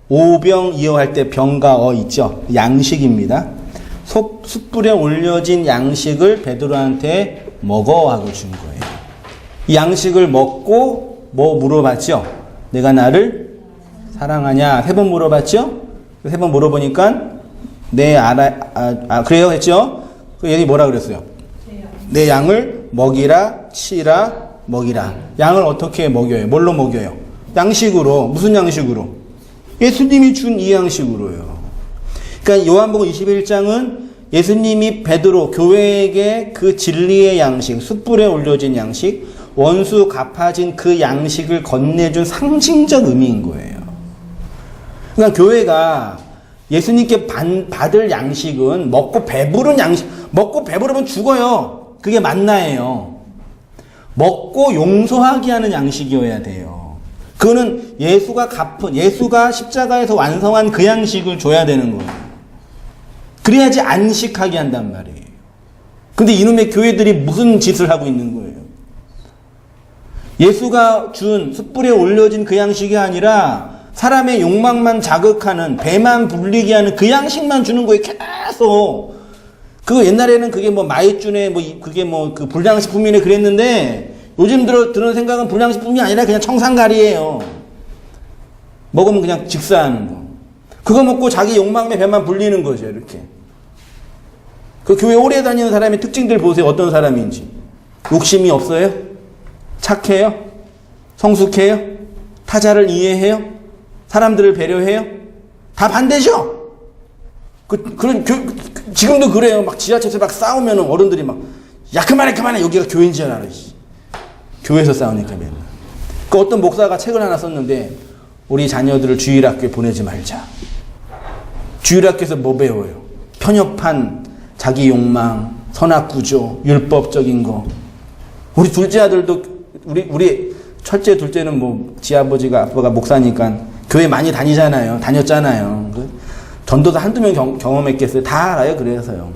오병 이어할 때 병과 어 있죠? 양식입니다. 숯불에 올려진 양식을 베드로한테 먹어 하고 준 거예요. 이 양식을 먹고 뭐 물어봤죠? 내가 나를 사랑하냐? 3번 물어봤죠? 3번 물어보니까 네 그래요 했죠? 그 얘기 뭐라 그랬어요? 내 양을 먹이라 치라 먹이라. 양을 어떻게 먹여요? 뭘로 먹여요? 양식으로. 무슨 양식으로? 예수님이 준 이 양식으로요. 그러니까 요한복음 21장은 예수님이 베드로 교회에게 그 진리의 양식, 숯불에 올려진 양식, 원수 갚아진 그 양식을 건네준 상징적 의미인 거예요. 그러니까 교회가 예수님께 받을 양식은 먹고 배부른 양식, 먹고 배부르면 죽어요. 그게 만나예요. 먹고 용서하게 하는 양식이어야 돼요. 그거는 예수가 십자가에서 완성한 그 양식을 줘야 되는 거예요. 그래야지 안식하게 한단 말이에요. 근데 이놈의 교회들이 무슨 짓을 하고 있는 거예요? 예수가 준 숯불에 올려진 그 양식이 아니라 사람의 욕망만 자극하는, 배만 불리게 하는 그 양식만 주는 거예요. 계속. 그거 옛날에는 그게 뭐 마이쮸네, 그게 그 불량식품이네 그랬는데 요즘 드는 생각은 불량식품이 아니라 그냥 청산가리예요. 먹으면 그냥 직사하는 거. 그거 먹고 자기 욕망의 배만 불리는 거죠, 이렇게. 그 교회 오래 다니는 사람의 특징들 보세요. 어떤 사람인지. 욕심이 없어요? 착해요? 성숙해요? 타자를 이해해요? 사람들을 배려해요? 다 반대죠? 지금도 그래요. 막 지하철에서 막 싸우면 어른들이 막, 야, 그만해. 여기가 교회인 줄 알아. 교회에서 싸우니까 맨날. 그 어떤 목사가 책을 하나 썼는데, 우리 자녀들을 주일학교에 보내지 말자. 주일학교에서 뭐 배워요? 편협한 자기 욕망, 선악구조, 율법적인 거. 우리 둘째 아들도, 우리 첫째, 둘째는 뭐, 아빠가 목사니까 교회 많이 다녔잖아요. 전도사 한두 명 경험했겠어요. 다 알아요, 그래서요.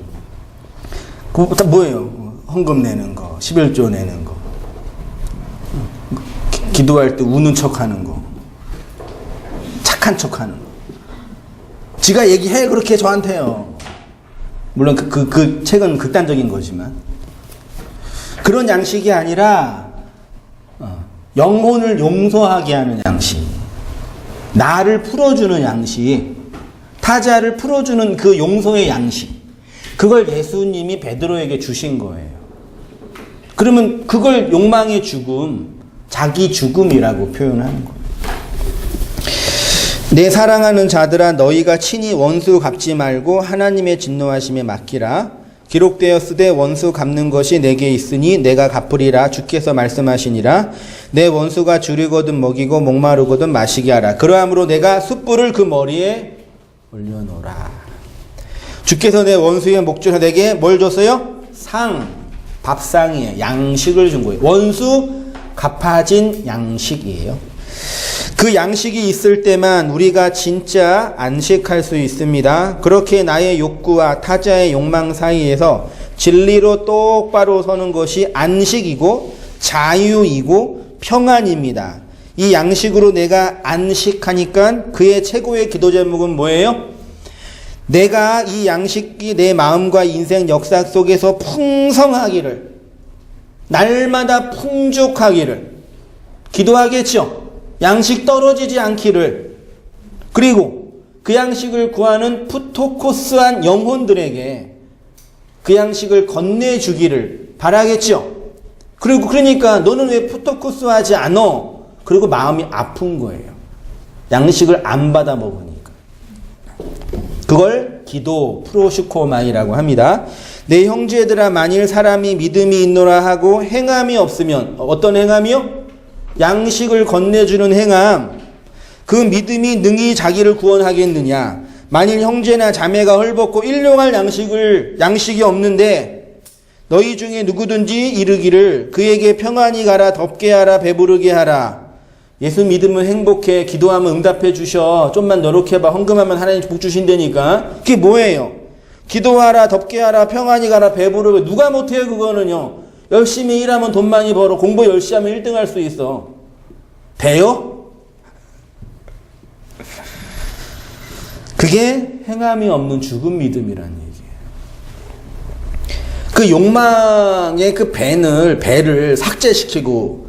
다 뭐예요? 헌금 내는 거, 11조 내는 거. 기도할 때 우는 척 하는 거. 착한 척 하는 거. 지가 얘기해, 그렇게 저한테요. 물론 그 책은 극단적인 거지만. 그런 양식이 아니라, 영혼을 용서하게 하는 양식. 나를 풀어주는 양식. 타자를 풀어주는 그 용서의 양식. 그걸 예수님이 베드로에게 주신 거예요. 그러면 그걸 욕망의 죽음, 자기 죽음이라고 표현하는 거예요. 내 사랑하는 자들아, 너희가 친히 원수 갚지 말고 하나님의 진노하심에 맡기라. 기록되었으되 원수 갚는 것이 내게 있으니 내가 갚으리라. 주께서 말씀하시니라. 내 원수가 줄이거든 먹이고 목마르거든 마시게 하라. 그러함으로 내가 숯불을 그 머리에 올려놓으라. 주께서 내 원수의 목전에 내게 뭘 줬어요? 밥상이에요. 양식을 준 거예요. 원수 갚아진 양식이에요. 그 양식이 있을 때만 우리가 진짜 안식할 수 있습니다. 그렇게 나의 욕구와 타자의 욕망 사이에서 진리로 똑바로 서는 것이 안식이고 자유이고 평안입니다. 이 양식으로 내가 안식하니까 그의 최고의 기도 제목은 뭐예요? 내가 이 양식이 내 마음과 인생 역사 속에서 풍성하기를, 날마다 풍족하기를 기도하겠죠. 양식 떨어지지 않기를. 그리고 그 양식을 구하는 푸토코스한 영혼들에게 그 양식을 건네주기를 바라겠죠. 그리고 그러니까 너는 왜 푸토코스하지 않어? 그리고 마음이 아픈 거예요. 양식을 안 받아 먹으니까. 그걸 기도 프로슈코마이라고 합니다. 내 형제들아, 만일 사람이 믿음이 있노라 하고 행함이 없으면, 어떤 행함이요? 양식을 건네주는 행함. 그 믿음이 능히 자기를 구원하겠느냐? 만일 형제나 자매가 헐벗고 일용할 양식이 없는데 너희 중에 누구든지 이르기를 그에게 평안히 가라, 덥게 하라, 배부르게 하라. 예수 믿으면 행복해, 기도하면 응답해 주셔, 좀만 노력해봐, 헌금하면 하나님 복 주신다니까. 그게 뭐예요? 기도하라, 덥게 하라, 평안히 가라, 배부르게. 누가 못해요 그거는요. 열심히 일하면 돈 많이 벌어, 공부 열심히 하면 1등 할 수 있어. 돼요? 그게 행함이 없는 죽은 믿음이란 얘기예요. 그 욕망의 그 배를 삭제시키고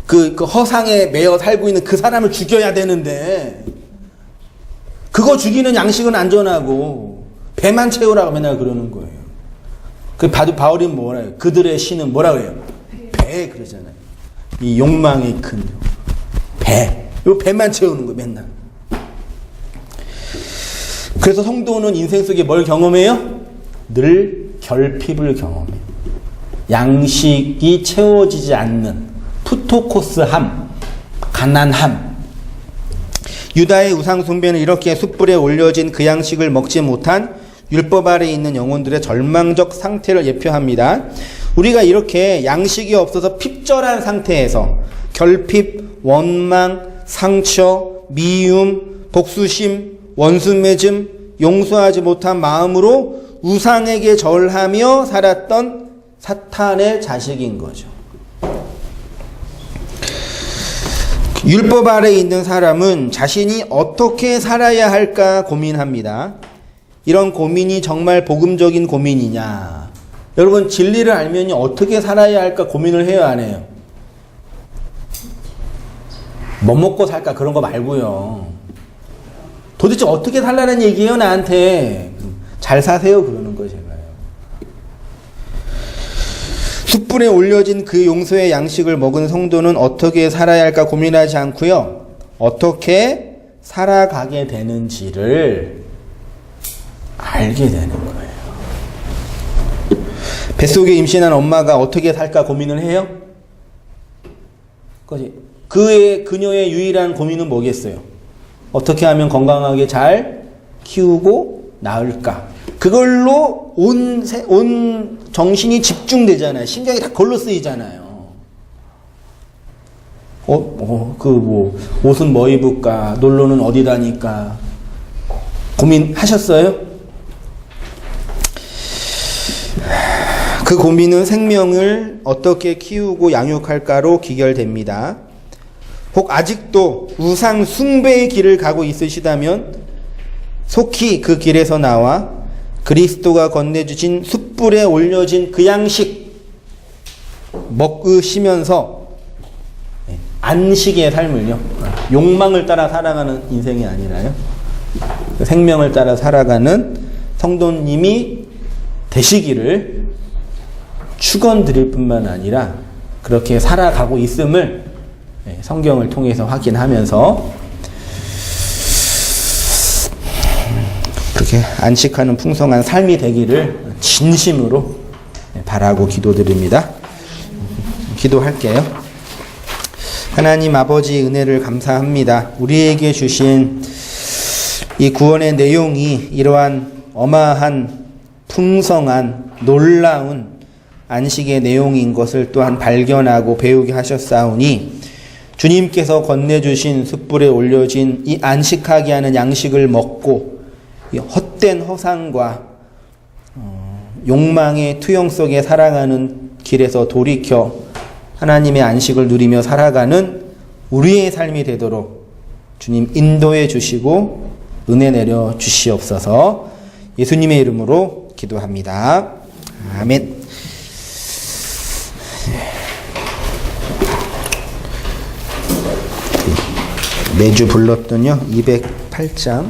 그 허상에 매여 살고 있는 그 사람을 죽여야 되는데, 그거 죽이는 양식은 안전하고 배만 채우라고 맨날 그러는 거예요. 그 바울이 뭐라 해요? 그들의 신은 뭐라 그래요? 배 그러잖아요. 이 욕망이 큰 배. 요 배만 채우는 거예요, 맨날. 그래서 성도는 인생 속에 뭘 경험해요? 늘 결핍을 경험해요. 양식이 채워지지 않는 푸토코스함, 가난함. 유다의 우상 숭배는 이렇게 숯불에 올려진 그 양식을 먹지 못한 율법 아래에 있는 영혼들의 절망적 상태를 예표합니다. 우리가 이렇게 양식이 없어서 핍절한 상태에서 결핍, 원망, 상처, 미움, 복수심, 원수 맺음, 용서하지 못한 마음으로 우상에게 절하며 살았던 사탄의 자식인 거죠. 율법 아래에 있는 사람은 자신이 어떻게 살아야 할까 고민합니다. 이런 고민이 정말 복음적인 고민이냐? 여러분, 진리를 알면 어떻게 살아야 할까 고민을 해요, 안 해요? 뭐 먹고 살까 그런 거 말고요. 도대체 어떻게 살라는 얘기예요, 나한테? 잘 사세요, 그러는 거예요, 제가요. 숯불에 올려진 그 용서의 양식을 먹은 성도는 어떻게 살아야 할까 고민하지 않고요. 어떻게 살아가게 되는지를 알게 되는 거예요. 뱃속에 임신한 엄마가 어떻게 살까 고민을 해요? 그녀의 유일한 고민은 뭐겠어요? 어떻게 하면 건강하게 잘 키우고 낳을까? 그걸로 온 정신이 집중되잖아요. 신경이 다 그걸로 쓰이잖아요. 옷은 뭐 입을까? 놀러는 어디 다닐까? 고민하셨어요? 그 고민은 생명을 어떻게 키우고 양육할까로 기결됩니다. 혹 아직도 우상 숭배의 길을 가고 있으시다면 속히 그 길에서 나와 그리스도가 건네주신 숯불에 올려진 그 양식 먹으시면서 안식의 삶을요, 욕망을 따라 살아가는 인생이 아니라요, 생명을 따라 살아가는 성도님이 되시기를 축원드릴 뿐만 아니라 그렇게 살아가고 있음을 성경을 통해서 확인하면서 그렇게 안식하는 풍성한 삶이 되기를 진심으로 바라고 기도드립니다. 기도할게요. 하나님 아버지, 은혜를 감사합니다. 우리에게 주신 이 구원의 내용이 이러한 어마한 풍성한 놀라운 안식의 내용인 것을 또한 발견하고 배우게 하셨사오니 주님께서 건네주신 숯불에 올려진 이 안식하게 하는 양식을 먹고 이 헛된 허상과 욕망의 투영 속에 살아가는 길에서 돌이켜 하나님의 안식을 누리며 살아가는 우리의 삶이 되도록 주님 인도해 주시고 은혜 내려 주시옵소서. 예수님의 이름으로 기도합니다. 아멘. 매주 불렀던요 208장